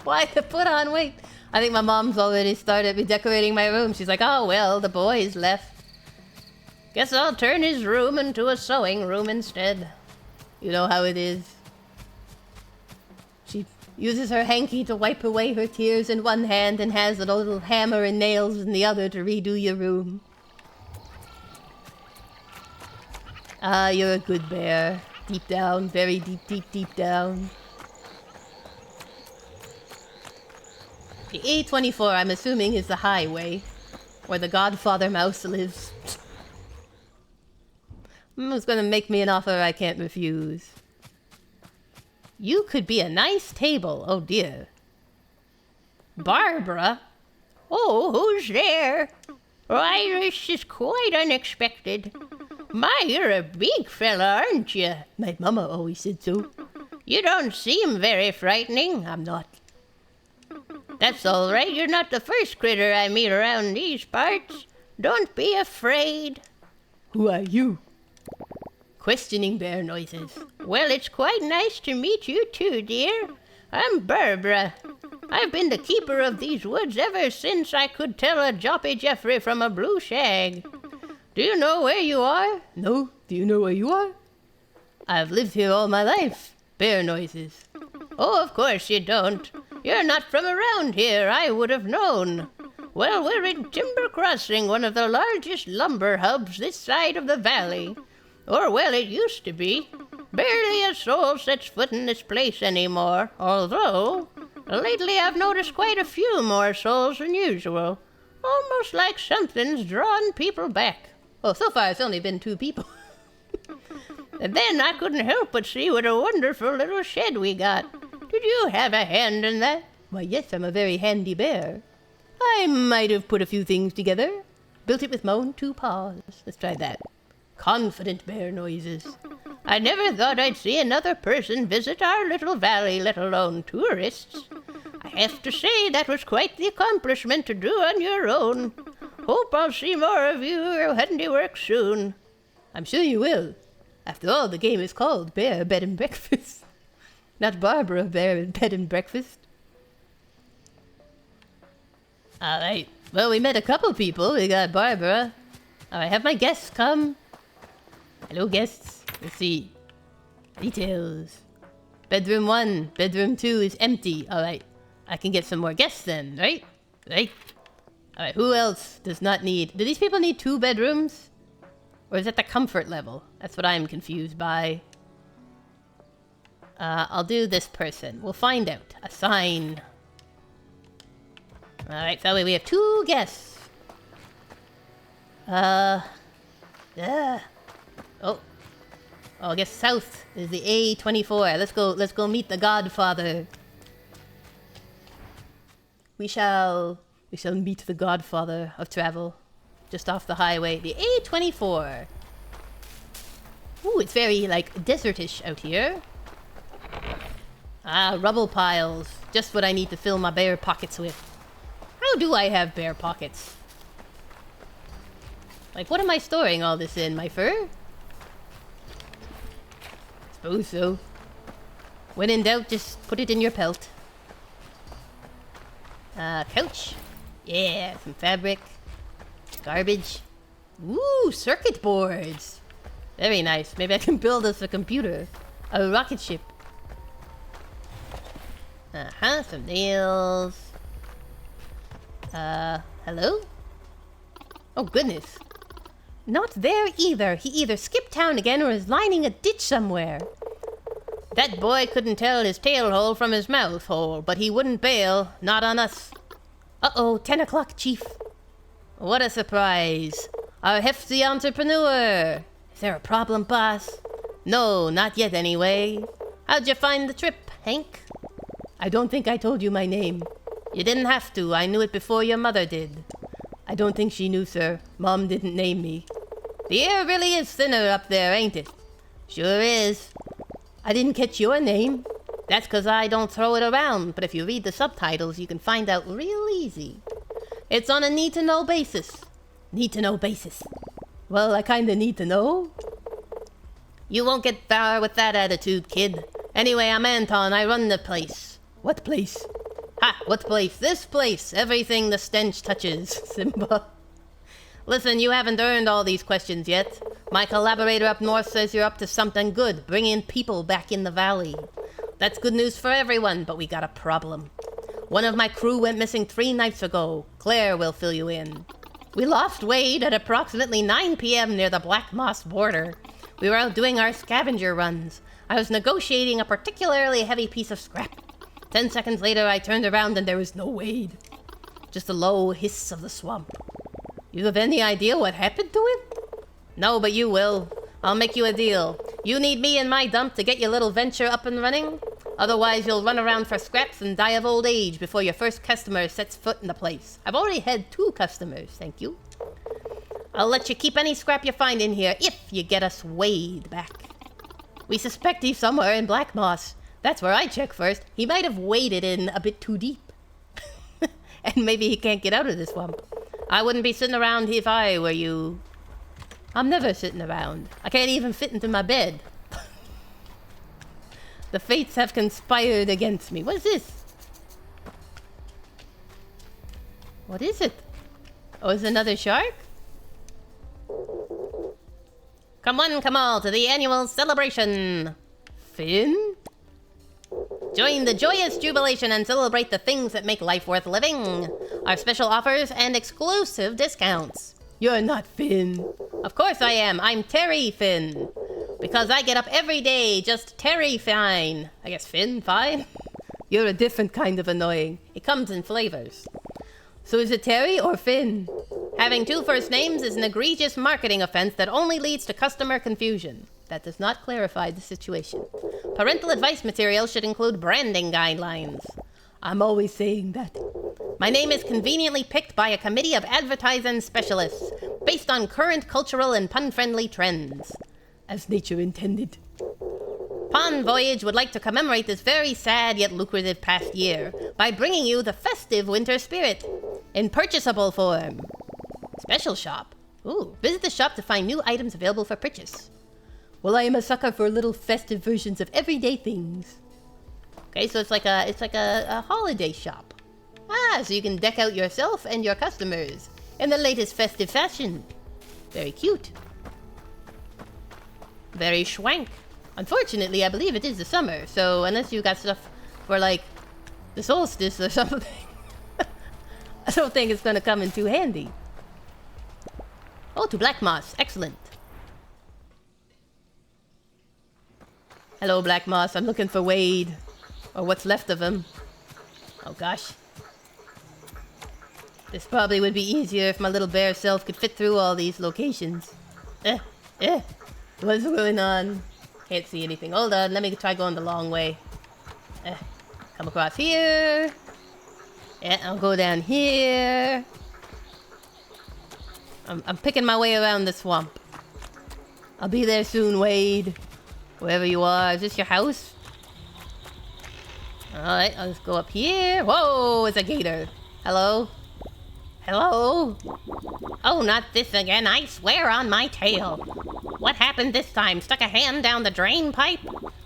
Speaker 1: Why did I put on weight? I think my mom's already started redecorating my room. She's like, oh, well, the boys left. Guess I'll turn his room into a sewing room instead. You know how it is. She uses her hanky to wipe away her tears in one hand and has a little hammer and nails in the other to redo your room. Ah, you're a good bear. Deep down, very deep, deep, deep down. The A24, I'm assuming, is the highway where the Godfather Mouse lives. Who's gonna make me an offer I can't refuse? You could be a nice table. Oh dear. Barbara? Oh, who's there? Why, this is quite unexpected.
Speaker 2: My, you're a big fella, aren't you?
Speaker 1: My mama always said so.
Speaker 2: You don't seem very frightening.
Speaker 1: I'm not.
Speaker 2: That's all right. You're not the first critter I meet around these parts. Don't be afraid.
Speaker 1: Who are you? Questioning bear noises.
Speaker 2: Well, it's quite nice to meet you too, dear. I'm Barbara. I've been the keeper of these woods ever since I could tell a Joppy Jeffrey from a blue shag. Do you know where you are?
Speaker 1: No. Do you know where you are? I've lived here all my life. Bear noises.
Speaker 2: Oh, of course you don't. You're not from around here. I would have known. Well, we're in Timber Crossing, one of the largest lumber hubs this side of the valley. Or, well, it used to be. Barely a soul sets foot in this place anymore, although lately I've noticed quite a few more souls than usual. Almost like something's drawing people back.
Speaker 1: Oh, so far it's only been 2 people.
Speaker 2: And then I couldn't help but see what a wonderful little shed we got. Did you have a hand in that?
Speaker 1: Why, yes, I'm a very handy bear. I might have put a few things together. Built it with my own 2 paws. Let's try that. Confident bear noises.
Speaker 2: I never thought I'd see another person visit our little valley, let alone tourists. I have to say that was quite the accomplishment to do on your own. Hope I'll see more of your handiwork soon.
Speaker 1: I'm sure you will. After all, the game is called Bear Bed and Breakfast. Not Barbara Bear Bed and Breakfast. All right. Well, we met a couple people. We got Barbara. All right, have my guests come. Hello, guests. Let's see. Details. Bedroom 1. Bedroom 2 is empty. All right. I can get some more guests then, right? Right? All right, who else does not need... Do these people need 2 bedrooms? Or is that the comfort level? That's what I'm confused by. I'll do this person. We'll find out. Assign. Alright, so we have 2 guests. Oh. Oh, I guess south is the A24. Let's go meet the Godfather. We shall meet the Godfather of travel. Just off the highway, the A24. Ooh, it's very, like, desertish out here. Ah, rubble piles. Just what I need to fill my bear pockets with. How do I have bear pockets? Like, what am I storing all this in? My fur? Suppose so. When in doubt, just put it in your pelt. Couch. Yeah, some fabric. Garbage. Ooh, circuit boards. Very nice. Maybe I can build us a computer. A rocket ship. Some nails. Hello? Oh, goodness. Not there either. He either skipped town again or is lining a ditch somewhere. That boy couldn't tell his tail hole from his mouth hole, but he wouldn't bail. Not on us. Uh-oh, 10 o'clock, Chief. What a surprise. Our hefty entrepreneur. Is there a problem, boss? No, not yet anyway. How'd you find the trip, Hank? I don't think I told you my name. You didn't have to. I knew it before your mother did. I don't think she knew, sir. Mom didn't name me. The air really is thinner up there, ain't it? Sure is. I didn't catch your name. That's 'cause I don't throw it around, but if you read the subtitles, you can find out real easy. It's on a need-to-know basis. Need-to-know basis. Well, I kinda need to know. You won't get far with that attitude, kid. Anyway, I'm Anton. I run the place. What place? Ha! What place? This place! Everything the stench touches, Simba. Listen, you haven't earned all these questions yet. My collaborator up north says you're up to something good, bringing people back in the valley. That's good news for everyone, but we got a problem. One of my crew went missing 3 nights ago. Claire will fill you in. We lost Wade at approximately 9 p.m. near the Black Moss border. We were out doing our scavenger runs. I was negotiating a particularly heavy piece of scrap. 10 seconds later, I turned around and there was no Wade. Just a low hiss of the swamp. You have any idea what happened to him? No, but you will. I'll make you a deal. You need me in my dump to get your little venture up and running? Otherwise, you'll run around for scraps and die of old age before your first customer sets foot in the place. I've already had 2 customers, thank you. I'll let you keep any scrap you find in here if you get us Wade back. We suspect he's somewhere in Black Moss. That's where I check first. He might have waded in a bit too deep. And maybe he can't get out of this swamp. I wouldn't be sitting around if I were you. I'm never sitting around. I can't even fit into my bed. The fates have conspired against me. What is this? What is it? Oh, is it another shark? Come one, come all to the annual celebration. Finn? Join the joyous jubilation and celebrate the things that make life worth living. Our special offers and exclusive discounts. You're not Finn. Of course I am. I'm Terry Finn. Because I get up every day just Terry fine. I guess Finn fine? You're a different kind of annoying. It comes in flavors. So is it Terry or Finn? Having two first names is an egregious marketing offense that only leads to customer confusion. That does not clarify the situation. Parental advice material should include branding guidelines. I'm always saying that. My name is conveniently picked by a committee of advertising specialists based on current cultural and pun-friendly trends. As nature intended. Pond Voyage would like to commemorate this very sad yet lucrative past year by bringing you the festive winter spirit in purchasable form. Special shop. Ooh, visit the shop to find new items available for purchase. Well, I am a sucker for little festive versions of everyday things. Okay, so it's like a holiday shop. Ah, so you can deck out yourself and your customers in the latest festive fashion. Very cute. Very schwank. Unfortunately, I believe it is the summer, so unless you got stuff for, like, the solstice or something, I don't think it's gonna come in too handy. Oh, to Black Moss. Excellent. Hello, Black Moss. I'm looking for Wade. Or what's left of him. Oh, gosh. This probably would be easier if my little bear self could fit through all these locations. What's going on? Can't see anything. Hold on, let me try going the long way. Come across here. Yeah, I'll go down here. I'm picking my way around the swamp. I'll be there soon, Wade. Wherever you are. Is this your house? Alright, I'll just go up here. Whoa, it's a gator. Hello? Hello? Oh, not this again. I swear on my tail. What happened this time? Stuck a hand down the drain pipe?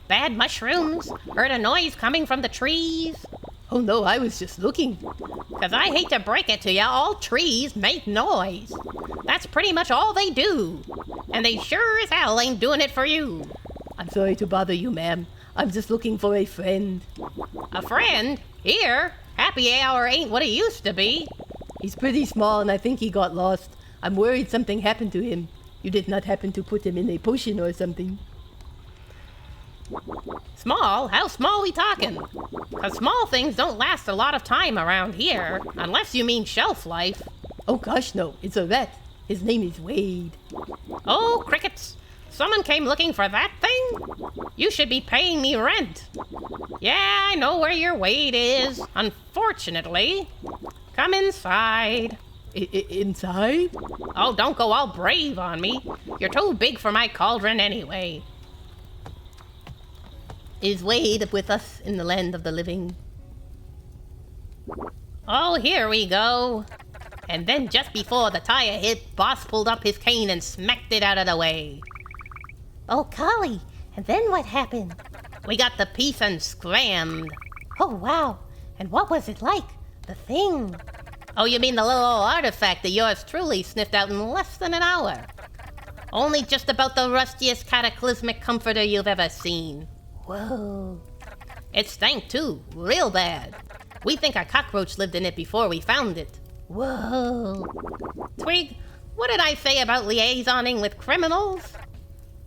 Speaker 1: Bad mushrooms? Heard a noise coming from the trees? Oh no, I was just looking. 'Cause I hate to break it to ya, all trees make noise. That's pretty much all they do. And they sure as hell ain't doing it for you. I'm sorry to bother you, ma'am. I'm just looking for a friend. A friend? Here? Happy hour ain't what it used to be. He's pretty small and I think he got lost. I'm worried something happened to him. You did not happen to put him in a potion or something. Small? How small we talking? 'Cause small things don't last a lot of time around here. Unless you mean shelf life. Oh gosh, no. It's a rat. His name is Wade. Oh, crickets. Someone came looking for that thing? You should be paying me rent. Yeah, I know where your Wade is. Unfortunately. Come inside. Inside? Oh, don't go all brave on me. You're too big for my cauldron anyway. Is Wade with us in the land of the living? Oh, here we go. And then just before the tire hit, Boss pulled up his cane and smacked it out of the way. Oh, golly. And then what happened? We got the piece and scrammed. Oh, wow. And what was it like? The thing? Oh, you mean the little old artifact that yours truly sniffed out in less than an hour? Only just about the rustiest cataclysmic comforter you've ever seen. Whoa. It stank too, real bad. We think a cockroach lived in it before we found it. Whoa. Twig, what did I say about liaisoning with criminals?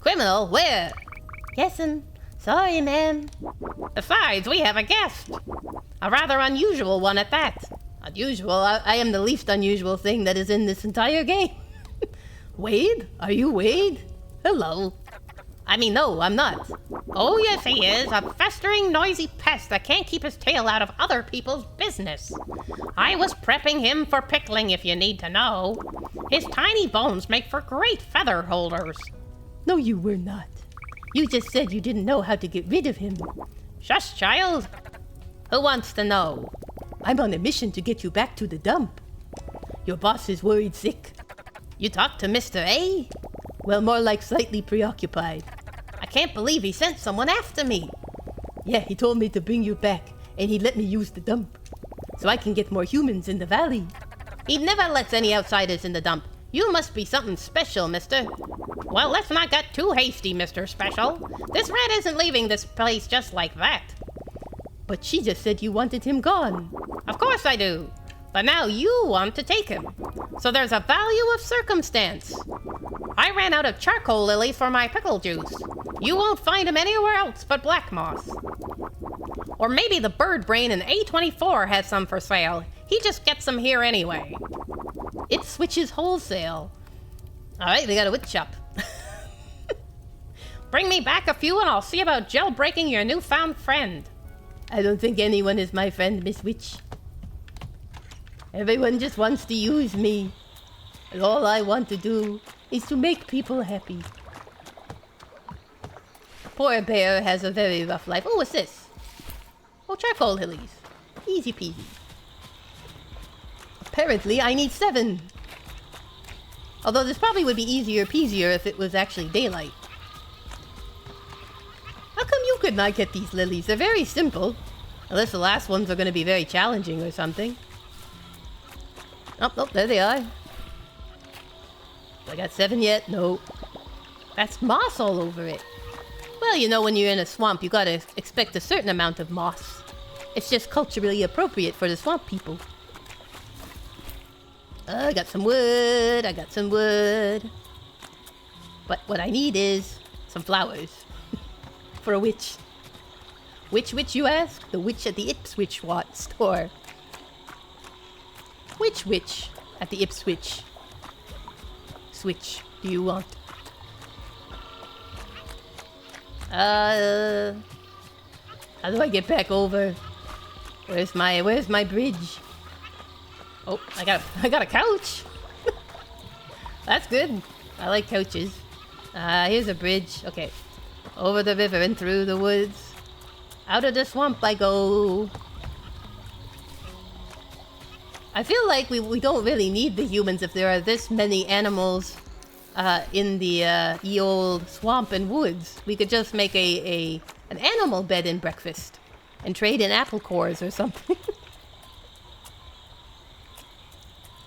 Speaker 1: Criminal? Where? Yes'm. Sorry, ma'am. Besides, we have a guest. A rather unusual one at that. Unusual? I am the least unusual thing that is in this entire game. Wade? Are you Wade? Hello. I mean, no, I'm not.
Speaker 2: Oh, yes, he is. A festering, noisy pest that can't keep his tail out of other people's business. I was prepping him for pickling, if you need to know. His tiny bones make for great feather holders.
Speaker 1: No, you were not. You just said you didn't know how to get rid of him.
Speaker 2: Shush, child.
Speaker 1: Who wants to know? I'm on a mission to get you back to the dump. Your boss is worried sick. You talked to Mr. A? Well, more like slightly preoccupied.
Speaker 2: I can't believe he sent someone after me.
Speaker 1: Yeah, he told me to bring you back, and he let me use the dump. So I can get more humans in the valley.
Speaker 2: He never lets any outsiders in the dump. You must be something special, mister. Well, let's not get too hasty, Mr. Special. This rat isn't leaving this place just like that.
Speaker 1: But she just said you wanted him gone.
Speaker 2: Of course I do. But now you want to take him. So there's a value of circumstance. I ran out of charcoal lilies for my pickle juice. You won't find him anywhere else but Black Moss. Or maybe the bird brain in A24 has some for sale. He just gets them here anyway.
Speaker 1: It switches wholesale.
Speaker 2: All right, we got a witch shop. Bring me back a few and I'll see about jailbreaking your newfound friend.
Speaker 1: I don't think anyone is my friend, Miss Witch. Everyone just wants to use me. And all I want to do is to make people happy. Poor bear has a very rough life. Oh, what's this? Oh, charcoal lilies. Easy peasy. Apparently, I need 7. Although this probably would be easier peasier if it was actually daylight. How come you could not get these lilies? They're very simple. Unless the last ones are going to be very challenging or something. Oh, nope, there they are. I got 7 yet? No. That's moss all over it. Well, you know, when you're in a swamp, you gotta expect a certain amount of moss. It's just culturally appropriate for the swamp people. I got some wood, I got some wood. But what I need is some flowers. For a witch. Which witch, you ask? The witch at the Ipswich store. Which witch at the Ipswich switch do you want? How do I get back over? Where's my bridge? Oh, I got a couch. That's good. I like couches. Here's a bridge. Okay. Over the river and through the woods. Out of the swamp I go. I feel like we don't really need the humans if there are this many animals in the ye old swamp and woods. We could just make an animal bed and breakfast and trade in apple cores or something.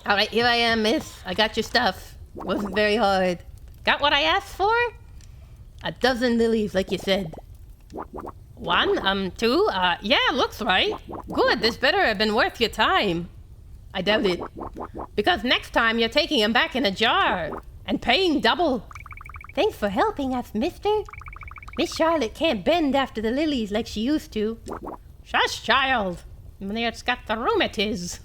Speaker 1: Alright, here I am, miss. I got your stuff. Wasn't very hard.
Speaker 2: Got what I asked for?
Speaker 1: A dozen lilies, like you said.
Speaker 2: 1, 2, yeah, looks right.
Speaker 1: Good, this better have been worth your time. I doubt it.
Speaker 2: Because next time you're taking him back in a jar. And paying double.
Speaker 1: Thanks for helping us, mister. Miss Charlotte can't bend after the lilies like she used to.
Speaker 2: Shush, child. It's got the rheumatiz.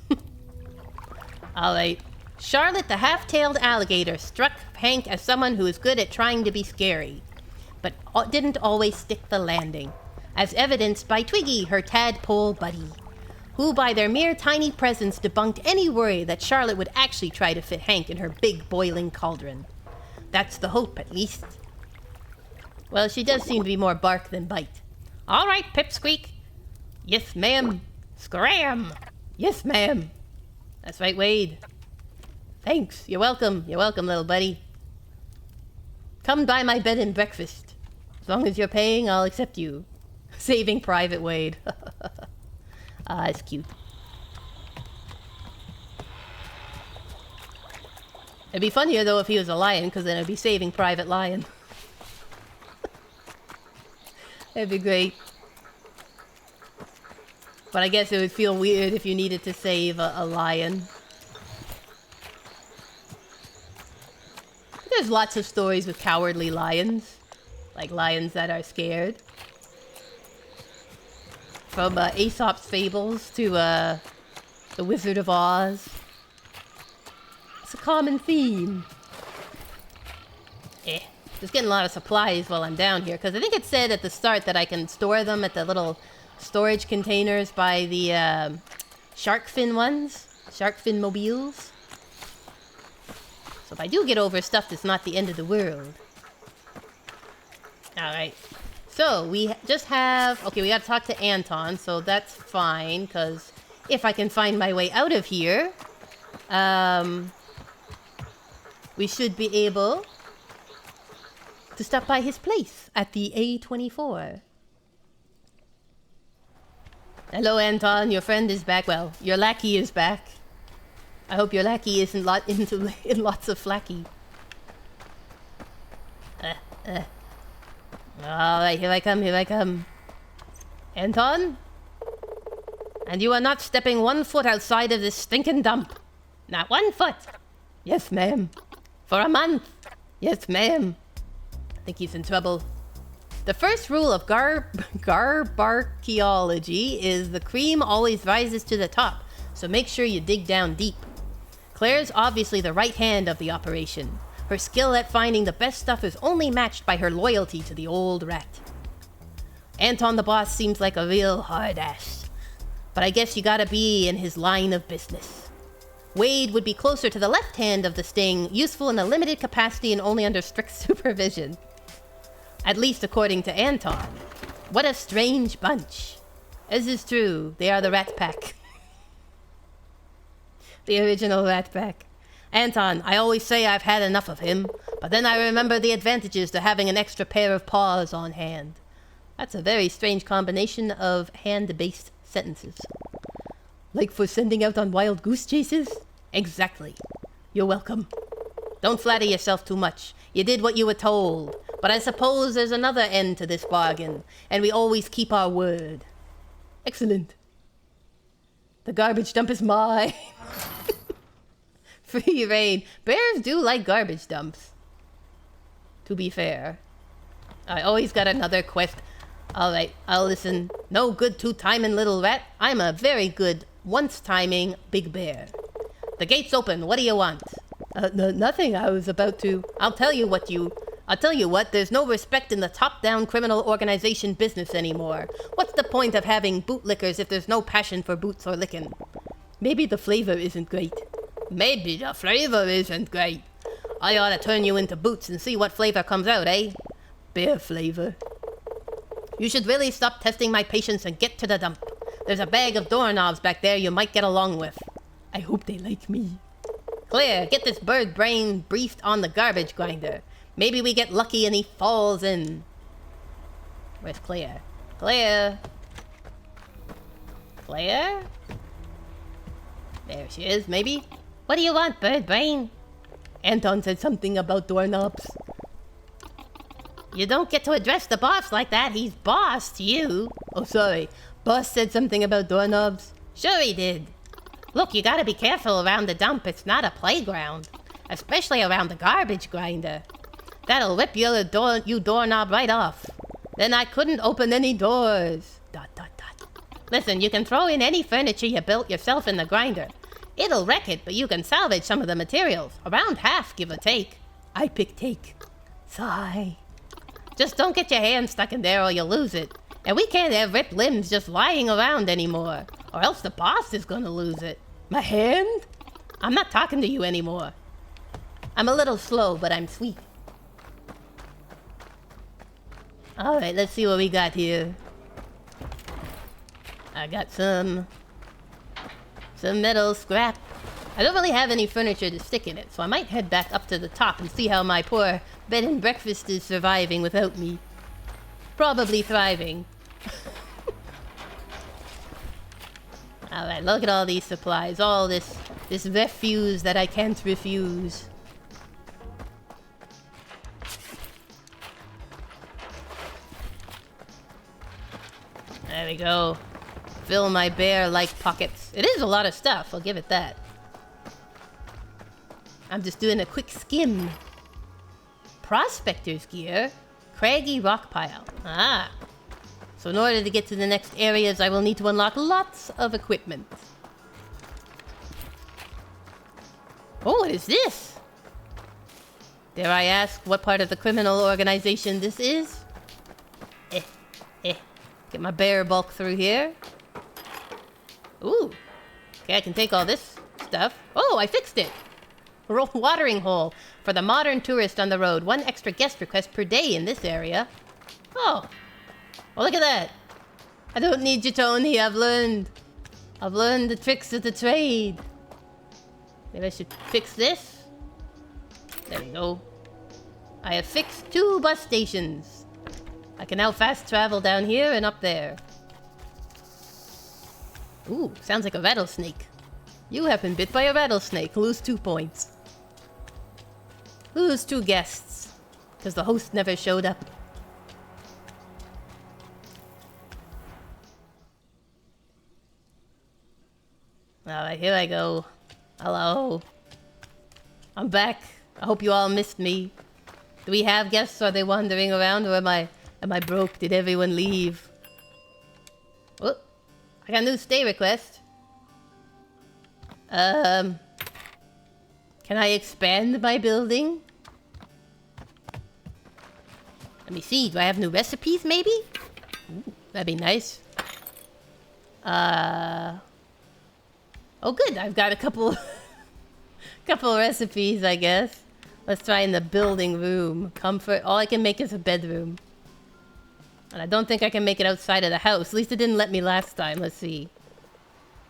Speaker 1: Alright. Charlotte the half-tailed alligator struck Hank as someone who is good at trying to be scary, but didn't always stick the landing, as evidenced by Twiggy, her tadpole buddy, who by their mere tiny presence debunked any worry that Charlotte would actually try to fit Hank in her big boiling cauldron. That's the hope, at least. Well, she does seem to be more bark than bite.
Speaker 2: All right, Pipsqueak.
Speaker 1: Yes, ma'am.
Speaker 2: Scram.
Speaker 1: Yes, ma'am. That's right, Wade. Thanks. You're welcome. You're welcome, little buddy. Come by my bed and breakfast. As long as you're paying, I'll accept you. Saving Private Wade. Ah, it's cute. It'd be funnier, though, if he was a lion, because then it'd be Saving Private Lion. That'd be great. But I guess it would feel weird if you needed to save a lion. There's lots of stories with cowardly lions. Like lions that are scared. From Aesop's Fables to The Wizard of Oz. It's a common theme. Just getting a lot of supplies while I'm down here, because I think it said at the start that I can store them at the little storage containers by the shark fin ones. Shark fin mobiles. So if I do get over stuff, it's not the end of the world. Alright. So, we just have... Okay, we gotta talk to Anton, so that's fine, because if I can find my way out of here, we should be able to stop by his place at the A24. Hello, Anton. Your friend is back. Well, your lackey is back. I hope your lackey isn't in lots of flacky. Alright, here I come, here I come. Anton? And you are not stepping 1 foot outside of this stinking dump. Not 1 foot. Yes, ma'am. For a month. Yes, ma'am. I think he's in trouble. The first rule of garbarcheology is the cream always rises to the top, so make sure you dig down deep. Claire's obviously the right hand of the operation. Her skill at finding the best stuff is only matched by her loyalty to the old rat. Anton the boss seems like a real hard ass, but I guess you gotta be in his line of business. Wade would be closer to the left hand of the sting, useful in a limited capacity and only under strict supervision. At least according to Anton. What a strange bunch. As is true, they are the Rat Pack. The original Rat Pack. Anton, I always say I've had enough of him, but then I remember the advantages to having an extra pair of paws on hand. That's a very strange combination of hand-based sentences. Like for sending out on wild goose chases? Exactly. You're welcome. Don't flatter yourself too much. You did what you were told. But I suppose there's another end to this bargain, and we always keep our word. Excellent. The garbage dump is mine. Free reign. Bears do like garbage dumps. To be fair. I always got another quest. Alright, I'll listen. No good two-timing little rat. I'm a very good once-timing big bear. The gate's open. What do you want? Nothing. I was about to... I'll tell you what, there's no respect in the top-down criminal organization business anymore. What's the point of having bootlickers if there's no passion for boots or licking? Maybe the flavor isn't great. Maybe the flavor isn't great. I ought to turn you into boots and see what flavor comes out, eh? Bear flavor. You should really stop testing my patience and get to the dump. There's a bag of doorknobs back there you might get along with. I hope they like me. Claire, get this bird brain briefed on the garbage grinder. Maybe we get lucky and he falls in. Where's Claire? Claire? Claire? There she is, maybe? What do you want, bird brain? Anton said something about doorknobs. You don't get to address the boss like that. He's boss to you. Oh, sorry. Boss said something about doorknobs? Sure he did. Look, you gotta be careful around the dump. It's not a playground. Especially around the garbage grinder. That'll rip your doorknob right off. Then I couldn't open any doors. ... Listen, you can throw in any furniture you built yourself in the grinder. It'll wreck it, but you can salvage some of the materials. Around half, give or take. I pick take. Sigh. Just don't get your hand stuck in there or you'll lose it. And we can't have ripped limbs just lying around anymore. Or else the boss is gonna lose it. My hand? I'm not talking to you anymore. I'm a little slow, but I'm sweet. Alright, let's see what we got here. I got some metal scrap. I don't really have any furniture to stick in it, so I might head back up to the top and see how my poor bed and breakfast is surviving without me. Probably thriving. Alright, look at all these supplies. All this refuse that I can't refuse. There we go. Fill my bear-like pockets. It is a lot of stuff, I'll give it that. I'm just doing a quick skim. Prospector's gear. Craggy rock pile. Ah. So in order to get to the next areas, I will need to unlock lots of equipment. Oh, what is this? Dare I ask what part of the criminal organization this is? Get my bear bulk through here. Ooh. Okay, I can take all this stuff. Oh, I fixed it. Watering hole for the modern tourist on the road. 1 extra guest request per day in this area. Oh. Well, look at that. I don't need you, Tony. I've learned the tricks of the trade. Maybe I should fix this. There we go. I have fixed 2 bus stations. I can now fast travel down here and up there. Ooh, sounds like a rattlesnake. You have been bit by a rattlesnake. Lose 2 points. Lose 2 guests. Because the host never showed up. Alright, here I go. Hello. I'm back. I hope you all missed me. Do we have guests? Are they wandering around? Or am I broke? Did everyone leave? Oh, I got a new stay request. Can I expand my building? Let me see. Do I have new recipes, maybe? Ooh, that'd be nice. Oh, good. I've got a couple recipes, I guess. Let's try in the building room. Comfort. All I can make is a bedroom. And I don't think I can make it outside of the house. At least it didn't let me last time. Let's see.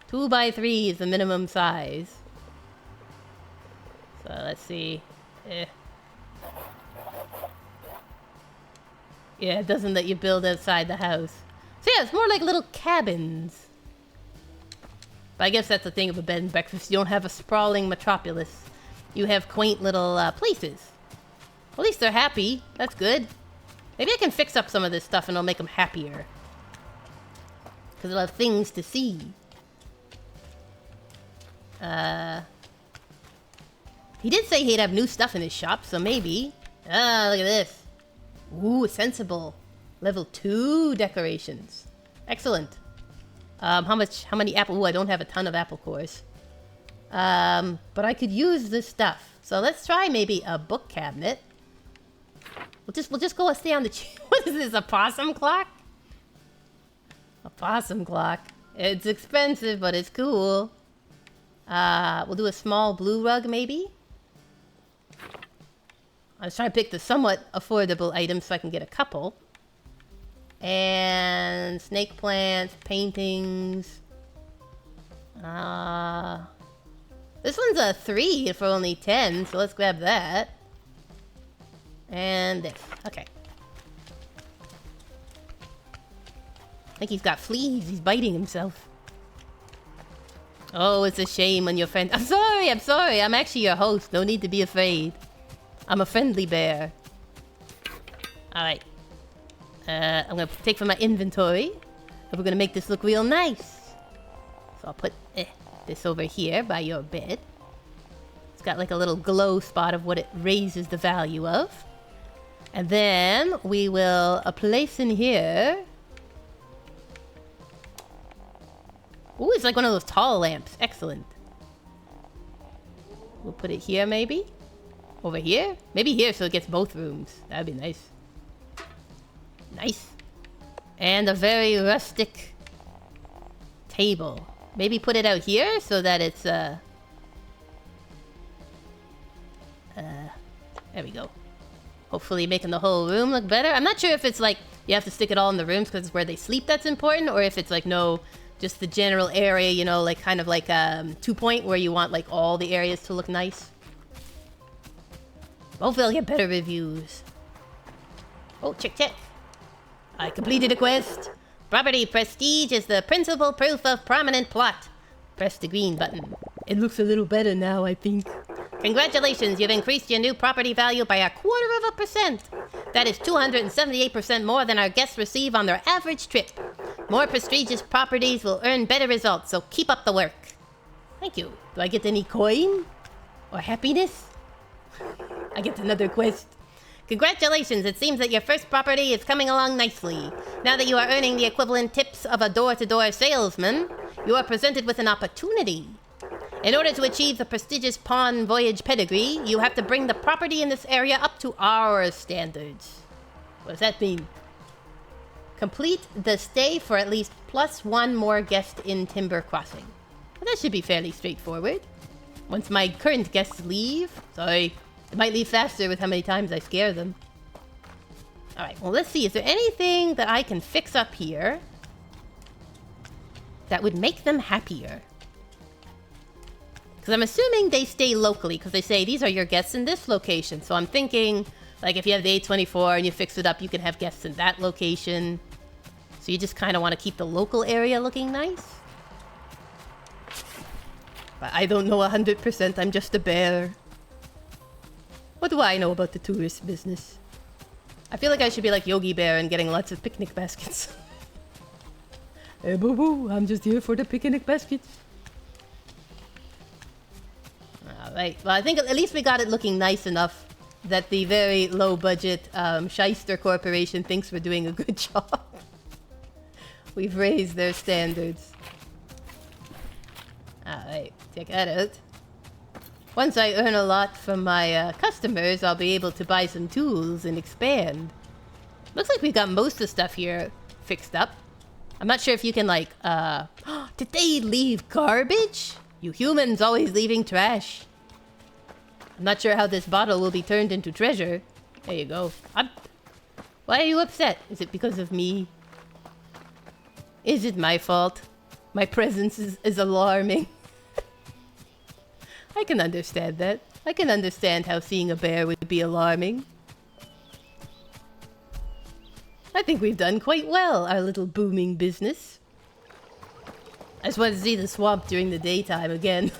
Speaker 1: 2 by 3 is the minimum size. So let's see. Yeah, it doesn't let you build outside the house. So yeah, it's more like little cabins. But I guess that's the thing of a bed and breakfast. You don't have a sprawling metropolis. You have quaint little places. At least they're happy. That's good. Maybe I can fix up some of this stuff and it'll make them happier. Because they'll have things to see. He did say he'd have new stuff in his shop, so maybe. Ah, look at this. Ooh, sensible. Level 2 decorations. Excellent. How many apple? Ooh, I don't have a ton of apple cores. But I could use this stuff. So let's try maybe a book cabinet. We'll just go and stay on the what is this, a possum clock? A possum clock. It's expensive, but it's cool. We'll do a small blue rug, maybe? I was trying to pick the somewhat affordable items so I can get a couple. And snake plants, paintings. This one's a 3 for only 10, so let's grab that. And this. Okay. I think he's got fleas. He's biting himself. Oh, it's a shame when your friend... I'm sorry. I'm actually your host. No need to be afraid. I'm a friendly bear. Alright. I'm gonna take from my inventory. And we're gonna make this look real nice. So I'll put this over here by your bed. It's got like a little glow spot of what it raises the value of. And then we will place in here. Ooh, it's like one of those tall lamps. Excellent. We'll put it here maybe. Over here? Maybe here so it gets both rooms. That'd be nice. Nice. And a very rustic table. Maybe put it out here so that it's there we go. Hopefully making the whole room look better. I'm not sure if it's like you have to stick it all in the rooms because it's where they sleep that's important, or if it's like no, just the general area, you know, like kind of like 2-point where you want like all the areas to look nice. Hopefully I'll get better reviews. Oh, check. I completed a quest. Property prestige is the principal proof of prominent plot. Press the green button. It looks a little better now, I think. Congratulations, you've increased your new property value by 0.25%. That is 278% more than our guests receive on their average trip. More prestigious properties will earn better results, so keep up the work. Thank you. Do I get any coin? Or happiness? I get another quest. Congratulations, it seems that your first property is coming along nicely. Now that you are earning the equivalent tips of a door-to-door salesman, you are presented with an opportunity. In order to achieve the prestigious pawn voyage pedigree, you have to bring the property in this area up to our standards. What does that mean? Complete the stay for at least +1 more guest in Timber Crossing. Well, that should be fairly straightforward. Once my current guests leave... Sorry, they might leave faster with how many times I scare them. Alright, well, let's see. Is there anything that I can fix up here that would make them happier? Because I'm assuming they stay locally, because they say, these are your guests in this location. So I'm thinking, like, if you have the A24 and you fix it up, you can have guests in that location. So you just kind of want to keep the local area looking nice. But I don't know 100%, I'm just a bear. What do I know about the tourist business? I feel like I should be like Yogi Bear and getting lots of picnic baskets. Hey, boo-boo, I'm just here for the picnic baskets. Alright, well, I think at least we got it looking nice enough that the very low-budget Shyster Corporation thinks we're doing a good job. We've raised their standards. Alright, check that out. Once I earn a lot from my customers, I'll be able to buy some tools and expand. Looks like we've got most of the stuff here fixed up. I'm not sure if you can, like, did they leave garbage? You humans always leaving trash. I'm not sure how this bottle will be turned into treasure. There you go. Why are you upset? Is it because of me? Is it my fault? My presence is alarming. I can understand that. I can understand how seeing a bear would be alarming. I think we've done quite well, our little booming business. I just wanted to see the swamp during the daytime again.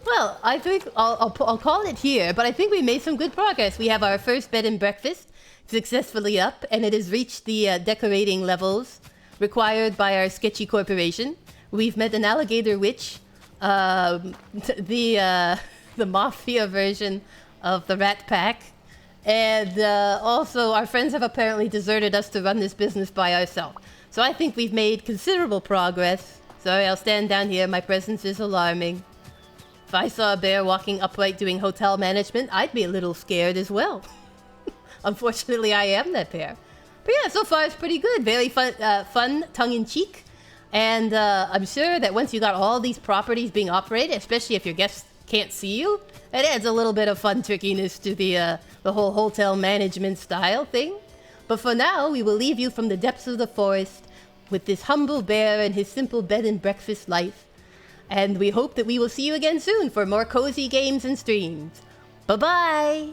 Speaker 1: Well, I think I'll call it here, but I think we made some good progress. We have our first bed and breakfast successfully up, and it has reached the decorating levels required by our sketchy corporation. We've met an alligator witch, the mafia version of the Rat Pack, and also our friends have apparently deserted us to run this business by ourselves. So I think we've made considerable progress. Sorry, I'll stand down here. My presence is alarming. If I saw a bear walking upright doing hotel management, I'd be a little scared as well. Unfortunately, I am that bear. But yeah, so far it's pretty good. Very fun, tongue-in-cheek. And I'm sure that once you got all these properties being operated, especially if your guests can't see you, it adds a little bit of fun trickiness to the whole hotel management style thing. But for now, we will leave you from the depths of the forest with this humble bear and his simple bed and breakfast life. And we hope that we will see you again soon for more cozy games and streams. Bye-bye!